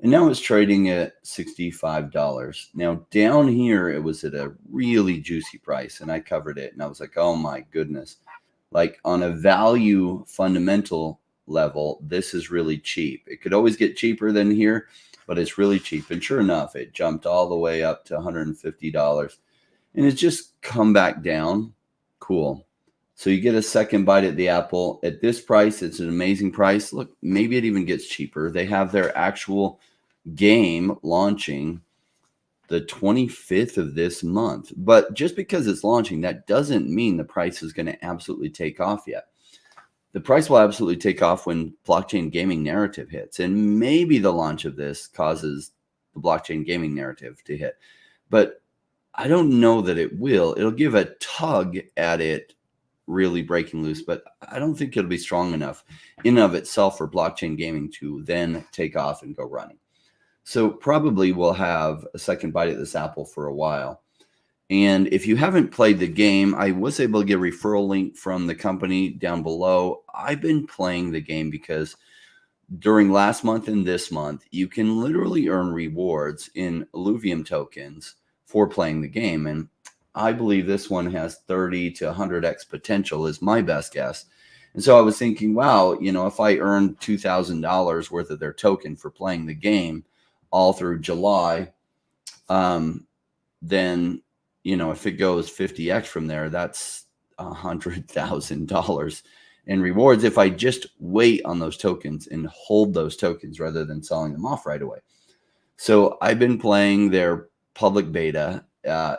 And now it's trading at $65. Now, down here, it was at a really juicy price, and I covered it. And I was like, oh, my goodness. Like, on a value fundamental level, this is really cheap. It could always get cheaper than here, but it's really cheap. And sure enough, it jumped all the way up to $150. And it's just come back down. Cool. So you get a second bite at the apple. At this price, it's an amazing price. Look, maybe it even gets cheaper. They have their actual game launching the 25th of this month. But just because it's launching, that doesn't mean the price is going to absolutely take off yet. The price will absolutely take off when blockchain gaming narrative hits. And maybe the launch of this causes the blockchain gaming narrative to hit. But I don't know that it will. It'll give a tug at it really breaking loose, but I don't think it'll be strong enough in and of itself for blockchain gaming to then take off and go running. So probably we'll have a second bite at this apple for a while. And if you haven't played the game, I was able to get a referral link from the company down below. I've been playing the game because during last month and this month, you can literally earn rewards in Illuvium tokens for playing the game. And I believe this one has 30 to 100x potential is my best guess. And so I was thinking, wow, if I earned $2,000 worth of their token for playing the game all through July, then, if it goes 50x from there, that's $100,000 in rewards if I just wait on those tokens and hold those tokens rather than selling them off right away. So I've been playing their public beta.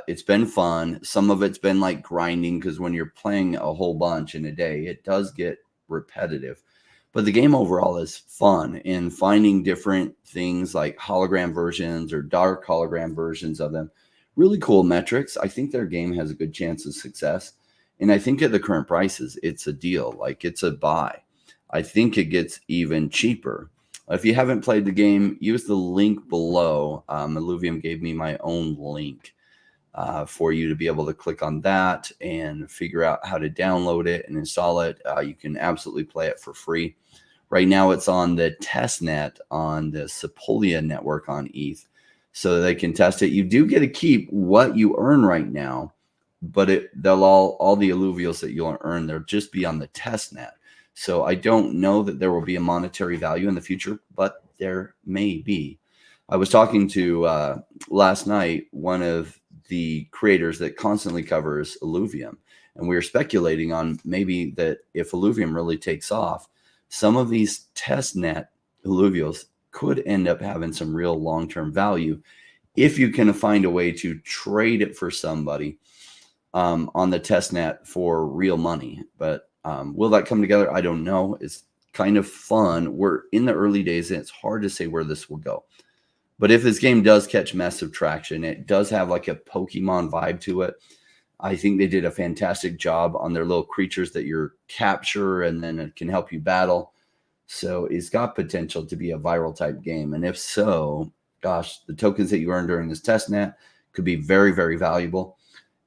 It's been fun. Some of it's been like grinding because when you're playing a whole bunch in a day, it does get repetitive. But the game overall is fun, and finding different things like hologram versions or dark hologram versions of them. Really cool metrics. I think their game has a good chance of success. And I think at the current prices, it's a deal. Like, it's a buy. I think it gets even cheaper. If you haven't played the game, use the link below. Illuvium gave me my own link for you to be able to click on that and figure out how to download it and install it. You can absolutely play it for free. Right now, it's on the test net on the Sepolia network on ETH, so they can test it. You do get to keep what you earn right now, but they'll all the alluvials that you'll earn, they'll just be on the test net. So I don't know that there will be a monetary value in the future, but there may be. I was talking to last night one of the creators that constantly covers Illuvium, and we were speculating on maybe that if Illuvium really takes off, some of these test net alluvials could end up having some real long-term value if you can find a way to trade it for somebody on the test net for real money. But will that come together? I don't know. It's kind of fun. We're in the early days, and it's hard to say where this will go. But if this game does catch massive traction, it does have like a Pokemon vibe to it. I think they did a fantastic job on their little creatures that you capture, and then it can help you battle. So it's got potential to be a viral type game. And if so, gosh, the tokens that you earn during this test net could be very, very valuable,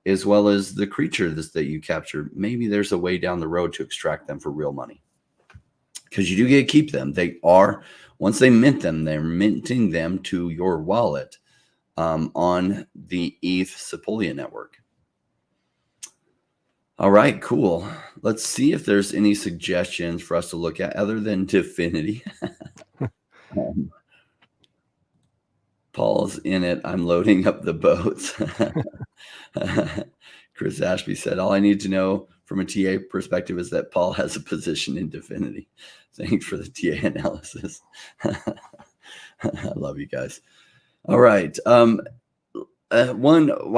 as well as the creatures that you capture. Maybe there's a way down the road to extract them for real money, because you do get to keep them. They are, once they mint them, they're minting them to your wallet. on the ETH Sepolia network. All right, cool. Let's see if there's any suggestions for us to look at other than Definity. Paul's in it. I'm loading up the boats. Chris Ashby said, all I need to know from a TA perspective is that Paul has a position in Definity. Thanks for the TA analysis. I love you guys. All right. Why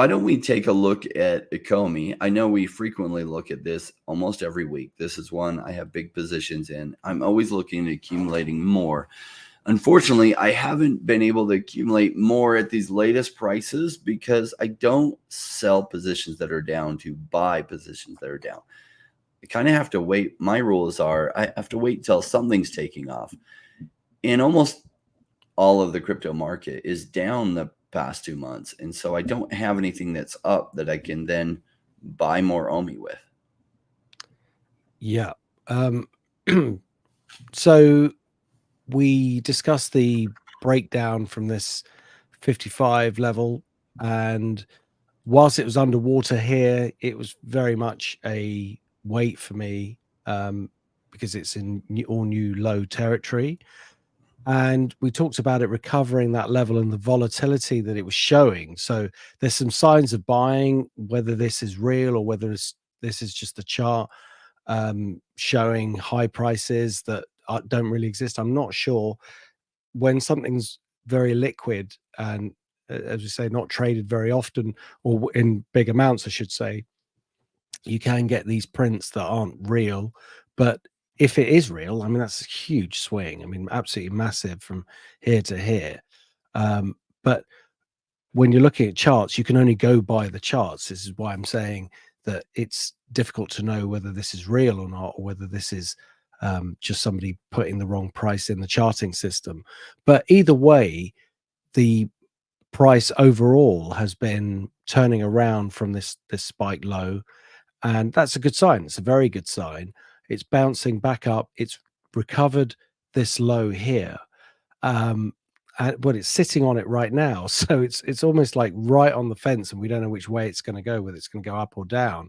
don't we take a look at Ecomi? I know we frequently look at this almost every week. This is one I have big positions in. I'm always looking at accumulating more. Unfortunately, I haven't been able to accumulate more at these latest prices because I don't sell positions that are down to buy positions that are down. I kind of have to wait. My rules are I have to wait until something's taking off. And almost all of the crypto market is down the past 2 months. And so I don't have anything that's up that I can then buy more OMI with. Yeah. So we discussed the breakdown from this 55 level, and whilst it was underwater here, it was very much a wait for me, because it's in all new low territory. And we talked about it recovering that level and the volatility that it was showing. So there's some signs of buying, whether this is real or whether this is just the chart showing high prices that don't really exist. I'm not sure. When something's very liquid and, as we say, not traded very often or in big amounts, I should say, you can get these prints that aren't real. But if it is real, I mean, that's a huge swing. I mean, absolutely massive from here to here. But when you're looking at charts, you can only go by the charts. This is why I'm saying that it's difficult to know whether this is real or not, or whether this is just somebody putting the wrong price in the charting system. But either way, the price overall has been turning around from this spike low, and that's a good sign. It's a very good sign. It's bouncing back up. It's recovered this low here. But it's sitting on it right now, so it's almost like right on the fence, and we don't know which way it's going to go, whether it's going to go up or down.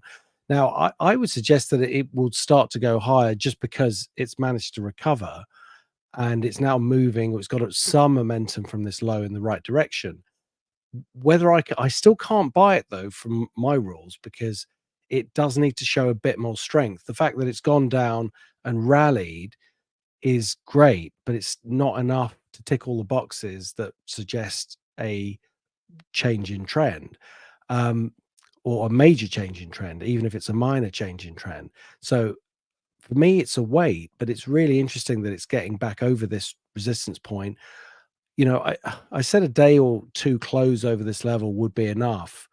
Now, I would suggest that it will start to go higher just because it's managed to recover, and it's now moving. It's got some momentum from this low in the right direction. Whether I still can't buy it though from my rules, because it does need to show a bit more strength. The fact that it's gone down and rallied is great, but it's not enough to tick all the boxes that suggest a change in trend, or a major change in trend, even if it's a minor change in trend. So for me, it's a wait, but it's really interesting that it's getting back over this resistance point. You know, I said a day or two close over this level would be enough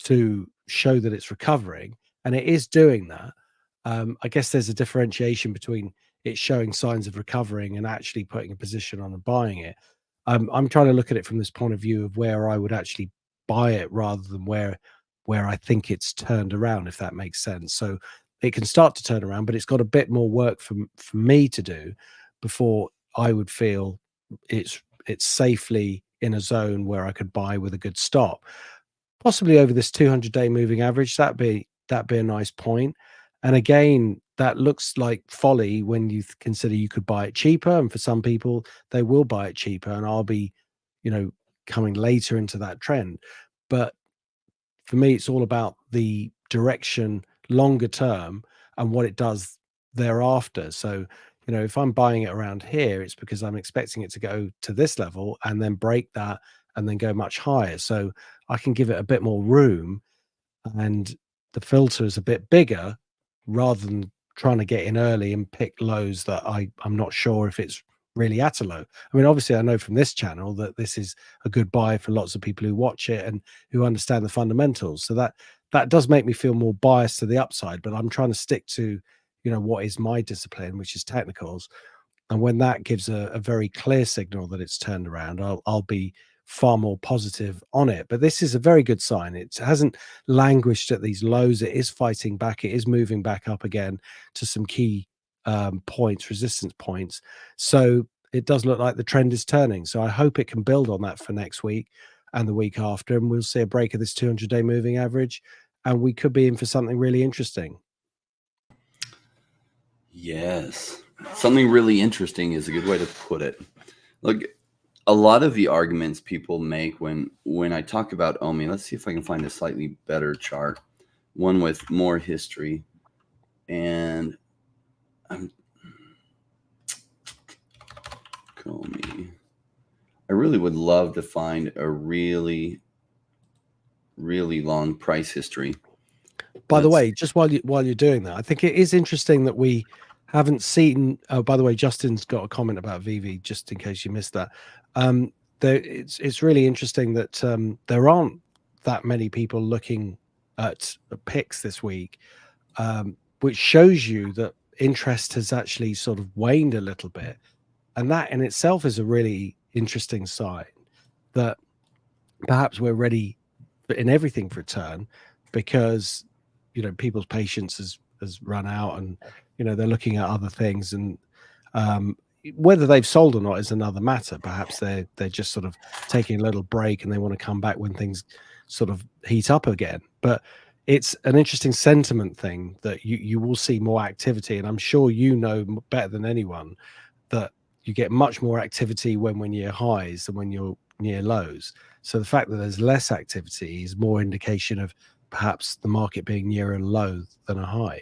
to show that it's recovering, and it is doing that. I guess there's a differentiation between it showing signs of recovering and actually putting a position on and buying it. I'm trying to look at it from this point of view of where I would actually buy it rather than where I think it's turned around, if that makes sense. So it can start to turn around, but it's got a bit more work for me to do before I would feel it's safely in a zone where I could buy with a good stop. Possibly over this 200-day moving average, that'd be a nice point. And again, that looks like folly when you consider you could buy it cheaper. And for some people, they will buy it cheaper, and I'll be, coming later into that trend. But for me, it's all about the direction longer term and what it does thereafter. So, if I'm buying it around here, it's because I'm expecting it to go to this level and then break that and then go much higher. So I can give it a bit more room, and the filter is a bit bigger, rather than trying to get in early and pick lows that I'm not sure if it's really at a low. I mean, obviously, I know from this channel that this is a good buy for lots of people who watch it and who understand the fundamentals. So that does make me feel more biased to the upside, but I'm trying to stick to, what is my discipline, which is technicals. And when that gives a very clear signal that it's turned around, I'll be far more positive on it. But this is a very good sign. It hasn't languished at these lows. It is fighting back. It is moving back up again to some key points, resistance points. So it does look like the trend is turning. So I hope it can build on that for next week. and the week after, and we'll see a break of this 200-day moving average, and we could be in for something really interesting. Yes, something really interesting is a good way to put it. Look, a lot of the arguments people make when I talk about OMI, let's see if I can find a slightly better chart, one with more history. And OMI. I really would love to find a really, really long price history. By the way, just while you're doing that, I think it is interesting that we haven't seen. Oh, by the way, Justin's got a comment about VV, just in case you missed that. It's really interesting that there aren't that many people looking at picks this week, which shows you that interest has actually sort of waned a little bit, and that in itself is a really interesting sign that perhaps we're ready in everything for a turn, because people's patience has run out, and they're looking at other things, and whether they've sold or not is another matter. Perhaps they're just sort of taking a little break and they want to come back when things sort of heat up again. But it's an interesting sentiment thing that you will see more activity, and I'm sure better than anyone that you get much more activity when we're near highs than when you're near lows. So the fact that there's less activity is more indication of perhaps the market being near a low than a high.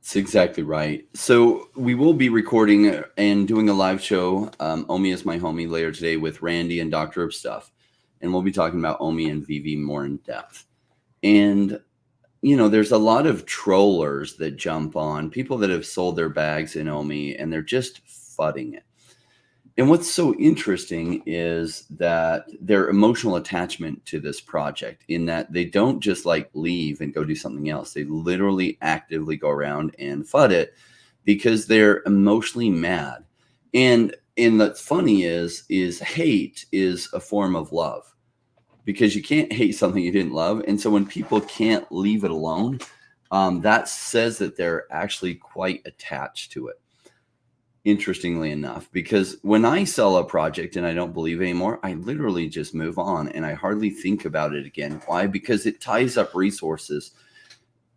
That's exactly right. So we will be recording and doing a live show, OMI is my homie, later today with Randy and Dr. of Stuff. And we'll be talking about OMI and VV more in depth. And, there's a lot of trollers that jump on, people that have sold their bags in OMI, and they're just fudding it. And what's so interesting is that their emotional attachment to this project, in that they don't just leave and go do something else. They literally actively go around and FUD it because they're emotionally mad. And what's funny is hate is a form of love, because you can't hate something you didn't love. And so when people can't leave it alone, that says that they're actually quite attached to it. Interestingly enough, because when I sell a project and I don't believe anymore, I literally just move on and I hardly think about it again. Why? Because it ties up resources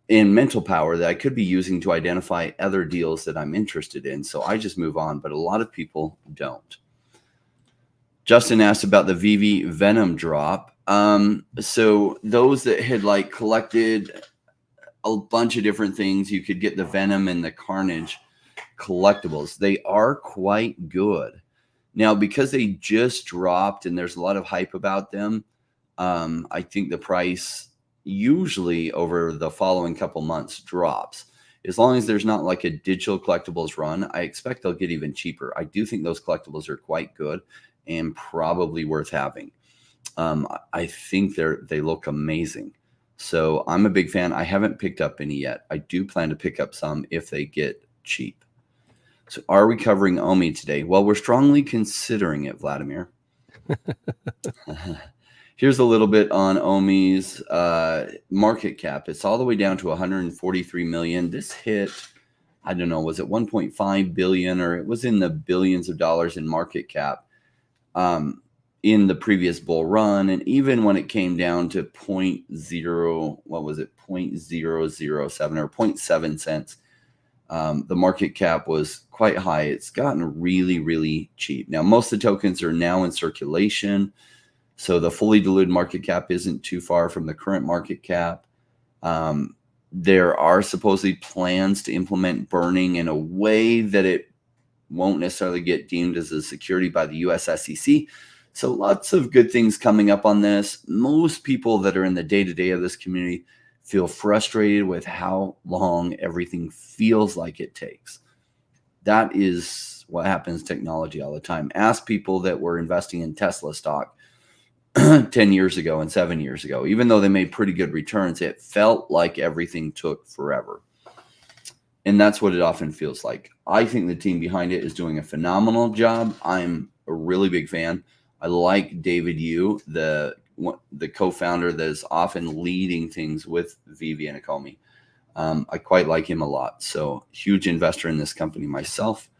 and mental power that I could be using to identify other deals that I'm interested in. So I just move on, but a lot of people don't. Justin asked about the VV Venom drop. So those that had collected a bunch of different things, you could get the Venom and the Carnage collectibles. They are quite good. Now, because they just dropped and there's a lot of hype about them, I think the price usually over the following couple months drops. As long as there's not a digital collectibles run, I expect they'll get even cheaper. I do think those collectibles are quite good and probably worth having. I think they look amazing. So I'm a big fan. I haven't picked up any yet. I do plan to pick up some if they get cheap. So are we covering OMI today? Well, we're strongly considering it, Vladimir. Here's a little bit on OMI's market cap. It's all the way down to 143 million. This hit, I don't know, was it 1.5 billion, or it was in the billions of dollars in market cap in the previous bull run. And even when it came down to 0.007 or 0.7 cents, the market cap was quite high. It's gotten really, really cheap. Now, most of the tokens are now in circulation, so the fully diluted market cap isn't too far from the current market cap. There are supposedly plans to implement burning in a way that it won't necessarily get deemed as a security by the US SEC. So lots of good things coming up on this. Most people that are in the day-to-day of this community feel frustrated with how long everything feels like it takes. That is what happens in technology all the time. Ask people that were investing in Tesla stock 10 years ago and 7 years ago. Even though they made pretty good returns, it felt like everything took forever. And that's what it often feels like. I think the team behind it is doing a phenomenal job. I'm a really big fan. I like David Yu, the co-founder that is often leading things with VV and OMI. I quite like him a lot. So huge investor in this company myself,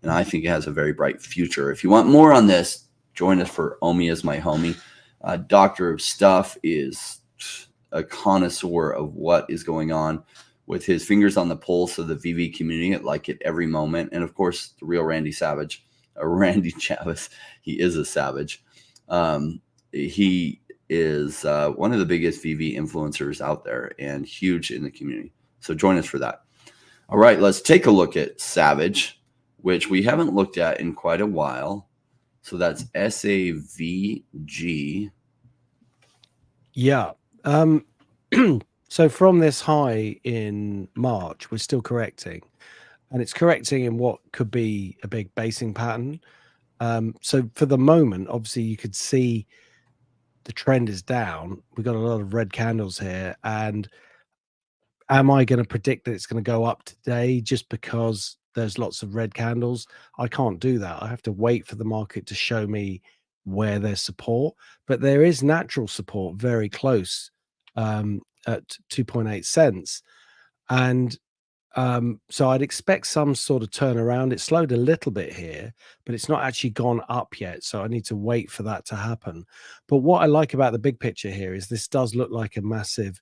and I think it has a very bright future. If you want more on this, join us for OMI is my homie. Doctor of Stuff is a connoisseur of what is going on, with his fingers on the pulse of the VV community, like at every moment. And of course, the real Randy Savage, or Randy Chavis, he is a savage. He is one of the biggest VV influencers out there and huge in the community. So join us for that. All right, let's take a look at Savage, which we haven't looked at in quite a while. So that's SAVG. Yeah. So from this high in March, we're still correcting, and it's correcting in what could be a big basing pattern. So for the moment, obviously you could see the trend is down. We've got a lot of red candles here, and am I going to predict that it's going to go up today just because there's lots of red candles? I can't do that. I have to wait for the market to show me where there's support, but there is natural support very close at 2.8 cents. And so I'd expect some sort of turnaround. It slowed a little bit here, but it's not actually gone up yet. So I need to wait for that to happen. But what I like about the big picture here is this does look like a massive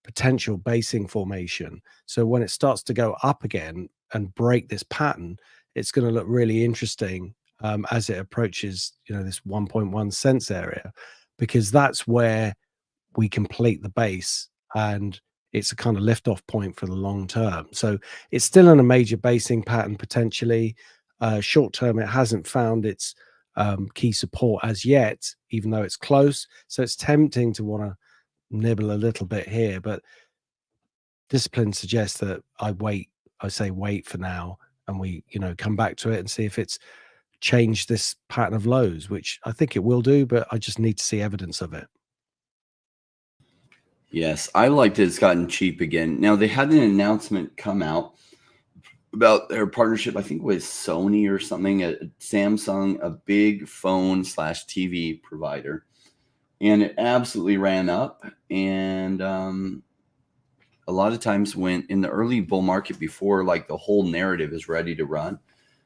potential basing formation. So when it starts to go up again and break this pattern, it's going to look really interesting as it approaches, this 1.1 cents area, because that's where we complete the base and it's a kind of liftoff point for the long term. So it's still in a major basing pattern potentially. Short term, it hasn't found its key support as yet, even though it's close. So it's tempting to want to nibble a little bit here, but discipline suggests that I say wait for now, and we come back to it and see if it's changed this pattern of lows, which I think it will do, but I just need to see evidence of it. Yes, I like that it's gotten cheap again. Now, they had an announcement come out about their partnership, I think with Sony or something, Samsung, a big phone / TV provider. And it absolutely ran up. And a lot of times when in the early bull market, before like the whole narrative is ready to run,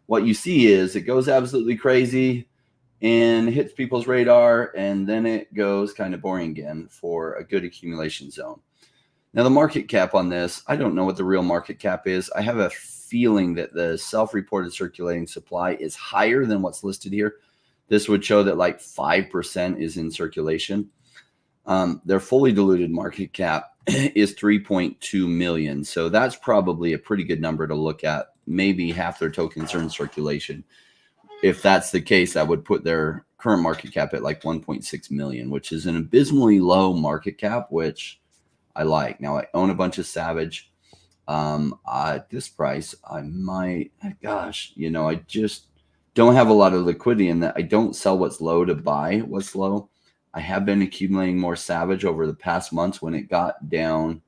what you see is it goes absolutely crazy and hits people's radar, and then it goes kind of boring again for a good accumulation zone. Now, the market cap on this, I don't know what the real market cap is. I have a feeling that the self-reported circulating supply is higher than what's listed here. This would show that like 5% is in circulation. Their fully diluted market cap is 3.2 million. So that's probably a pretty good number to look at. Maybe half their tokens are in circulation. If that's the case, that would put their current market cap at like 1.6 million, which is an abysmally low market cap, which I like. Now, I own a bunch of Savage. At this price, I might, gosh, I just don't have a lot of liquidity in that. I don't sell what's low to buy what's low. I have been accumulating more Savage over the past months. When it got down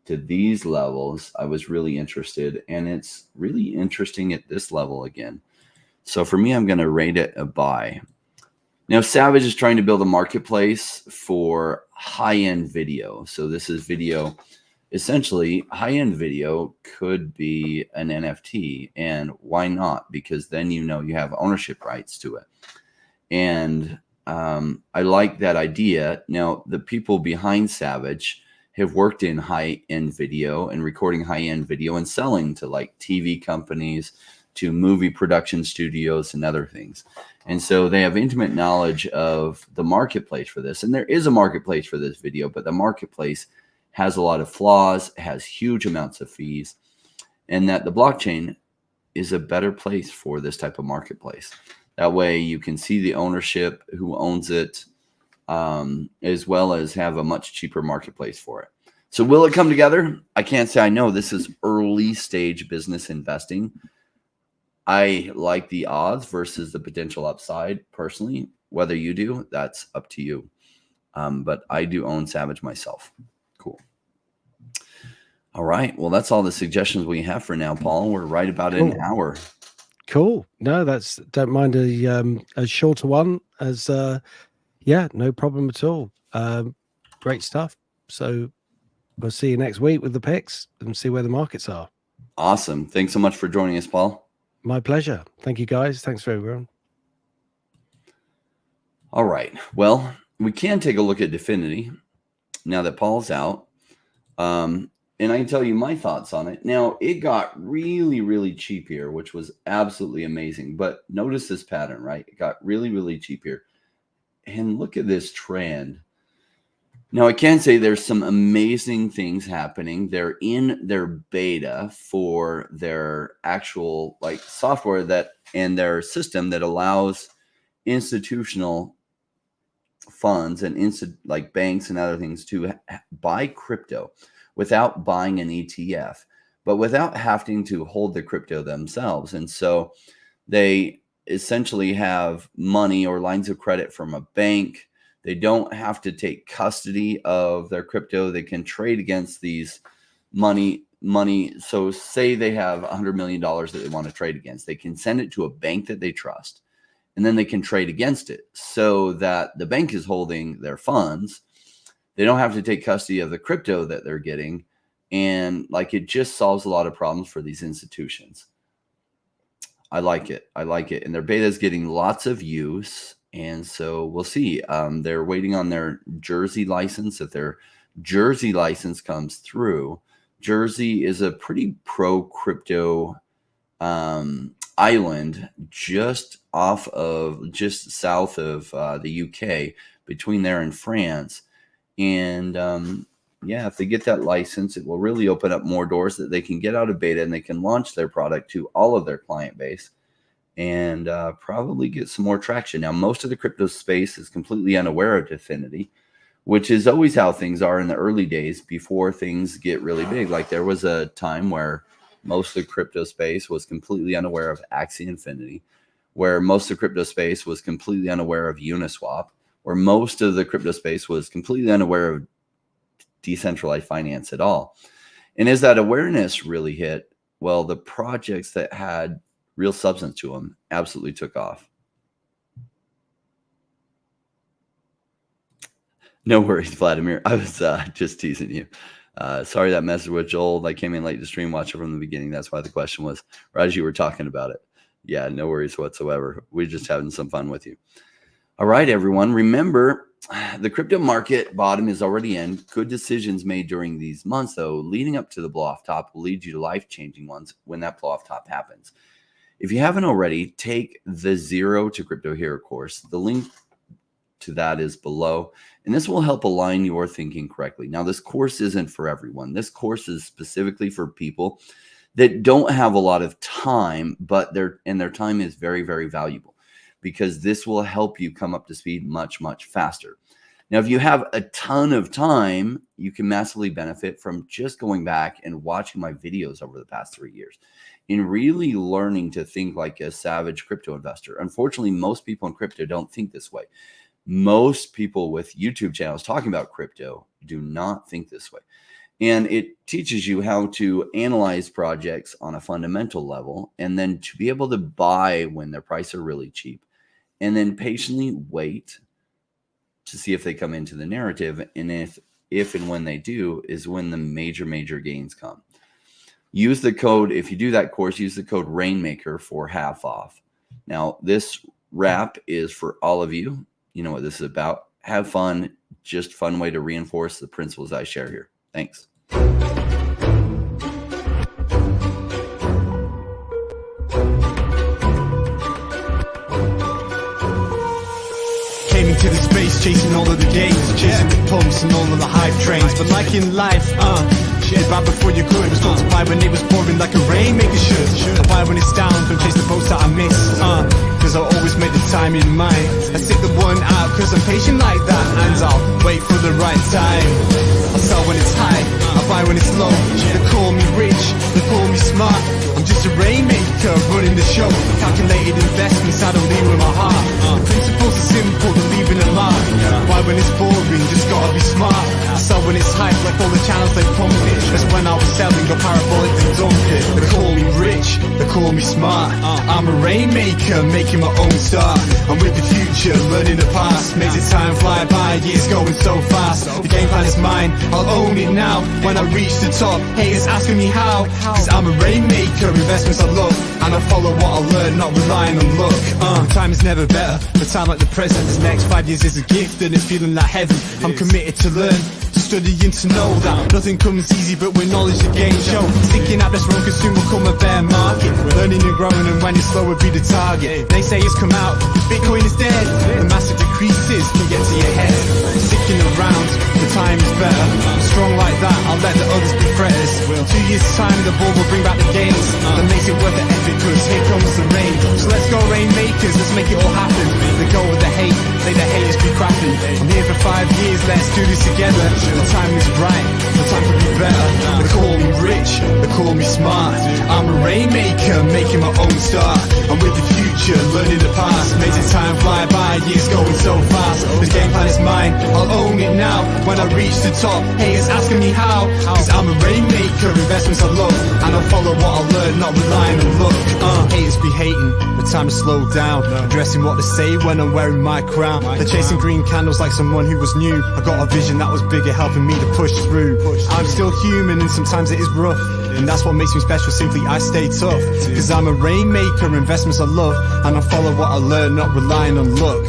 to these levels, I was really interested, and it's really interesting at this level again. So for me, I'm going to rate it a buy. Now, Savage is trying to build a marketplace for high-end video. So this is video. Essentially, high-end video could be an NFT, and why not? Because then you have ownership rights to it. And I like that idea. Now, the people behind Savage have worked in high-end video and recording high-end video and selling to like TV companies, to movie production studios and other things. And so they have intimate knowledge of the marketplace for this. And there is a marketplace for this video, but the marketplace has a lot of flaws, has huge amounts of fees, and that the blockchain is a better place for this type of marketplace. That way you can see the ownership, who owns it, as well as have a much cheaper marketplace for it. So will it come together? I can't say I know. This is early stage business investing. I like the odds versus the potential upside personally. Whether you do, that's up to you. But I do own Savage myself. Cool. All right. Well, that's all the suggestions we have for now, Paul. We're right about an hour. Cool. No, don't mind a shorter one as yeah, no problem at all. Great stuff. So we'll see you next week with the picks and see where the markets are. Awesome. Thanks so much for joining us, Paul. My pleasure. Thank you, guys. Thanks for everyone. All right. Well, we can take a look at Definity now that Paul's out. And I can tell you my thoughts on it. Now, it got really, really cheap here, which was absolutely amazing. But notice this pattern, right? It got really, really cheap here. And look at this trend. Now, I can say there's some amazing things happening. They're in their beta for their actual like software that and their system that allows institutional funds and like banks and other things to buy crypto without buying an ETF, but without having to hold the crypto themselves. And so they essentially have money or lines of credit from a bank. They don't have to take custody of their crypto. They can trade against these money. So say they have $100 million that they want to trade against. They can send it to a bank that they trust, and then they can trade against it so that the bank is holding their funds. They don't have to take custody of the crypto that they're getting. And like, it just solves a lot of problems for these institutions. I like it. I like it. And their beta is getting lots of use. And so we'll see. They're waiting on their Jersey license. If their Jersey license comes through, Jersey is a pretty pro-crypto island just south of the UK, between there and France. And yeah, if they get that license, it will really open up more doors that they can get out of beta and they can launch their product to all of their client base and probably get some more traction. Now, most of the crypto space is completely unaware of Definity, which is always how things are in the early days before things get really big. Like, there was a time where most of the crypto space was completely unaware of Axie Infinity, where most of the crypto space was completely unaware of Uniswap, where most of the crypto space was completely unaware of decentralized finance at all. And as that awareness really hit, well, the projects that had real substance to them absolutely took off. No worries, Vladimir. I was just teasing you. Sorry that message was Joel. I came in late to stream, watch it from the beginning. That's why the question was right as you were talking about it. Yeah, no worries whatsoever. We're just having some fun with you. All right, everyone. Remember, the crypto market bottom is already in. Good decisions made during these months, though, leading up to the blow-off top will lead you to life-changing ones when that blow-off top happens. If you haven't already, take the Zero to Crypto Hero course. The link to that is below, and this will help align your thinking correctly. Now, this course isn't for everyone. This course is specifically for people that don't have a lot of time, but their time is very, very valuable, because this will help you come up to speed much, much faster. Now, if you have a ton of time, you can massively benefit from just going back and watching my videos over the past 3 years and really learning to think like a savage crypto investor. Unfortunately, most people in crypto don't think this way. Most people with YouTube channels talking about crypto do not think this way. And it teaches you how to analyze projects on a fundamental level, and then to be able to buy when their prices are really cheap, and then patiently wait to see if they come into the narrative. And if and when they do is when the major gains come. Use the code, if you do that course, use the code Rainmaker for half off. Now, this wrap is for all of you. You know what this is about. Have fun. Just fun way to reinforce the principles I share here. Thanks. Came into the space chasing all of the gains, chasing the pumps and all of the hype trains. But like in life, shit right before you could. Was told to buy when it was pouring like a rainmaker should. I buy when it's down, don't chase the boats that I miss. Cause I always made the time in mind. I sit the one out cause I'm patient like that, and I'll wait for the right time. I sell when it's high, I buy when it's low. They call me rich, they call me smart. I'm just a rainmaker running the show. Calculated investments, I don't leave with my heart. The principles are simple, they're leaving a lot. Why when it's boring, just gotta be smart. I sell when it's hype, like all the channels they pump it. That's when I was selling, go parabolic and dump it. They call me rich, they call me smart. I'm a rainmaker, making my own start. I'm with the future, learning the past. Makes the time fly by, by, years going so fast. The game plan is mine, I'll own it now. When I reach the top, haters asking me how. Cause I'm a rainmaker, investments I love, and I follow what I learn, not relying on luck. Time is never better, the time like the present. This next 5 years is a gift and it's feeling like heaven. I'm committed to learn, studying to know that nothing comes easy, but with knowledge the game show. Sticking out this road, cause soon will come a bear market. Learning and growing, and when it's slow will be the target. They say it's come out, Bitcoin is dead. The massive decreases can get to your head. Sticking around, the time is better. Strong like that, I'll let the others be fretters. 2 years time, the ball will bring back the gains. That makes it worth the effort, cause here comes the rain. So let's go rainmakers, let's make it all happen. Let go with the hate, let the haters be crapping. I'm here for 5 years, let's do this together. The time is right, the time could be better. They call me rich, they call me smart. I'm a rainmaker, making my own start. I'm with the future, learning the past. Makes the time fly by, years going so fast. The game plan is mine, I'll own it now. When I reach the top, haters asking me how. Cause I'm a rainmaker, investments I love, and I follow what I learn, not relying on luck. Haters be hating, the time to slow down. Addressing what they say when I'm wearing my crown. They're chasing green candles like someone who was new. I got a vision that was bigger, helping me to push through. I'm still human and sometimes it is rough, and that's what makes me special, simply I stay tough. Cause I'm a rainmaker, investments I love, and I follow what I learn, not relying on luck.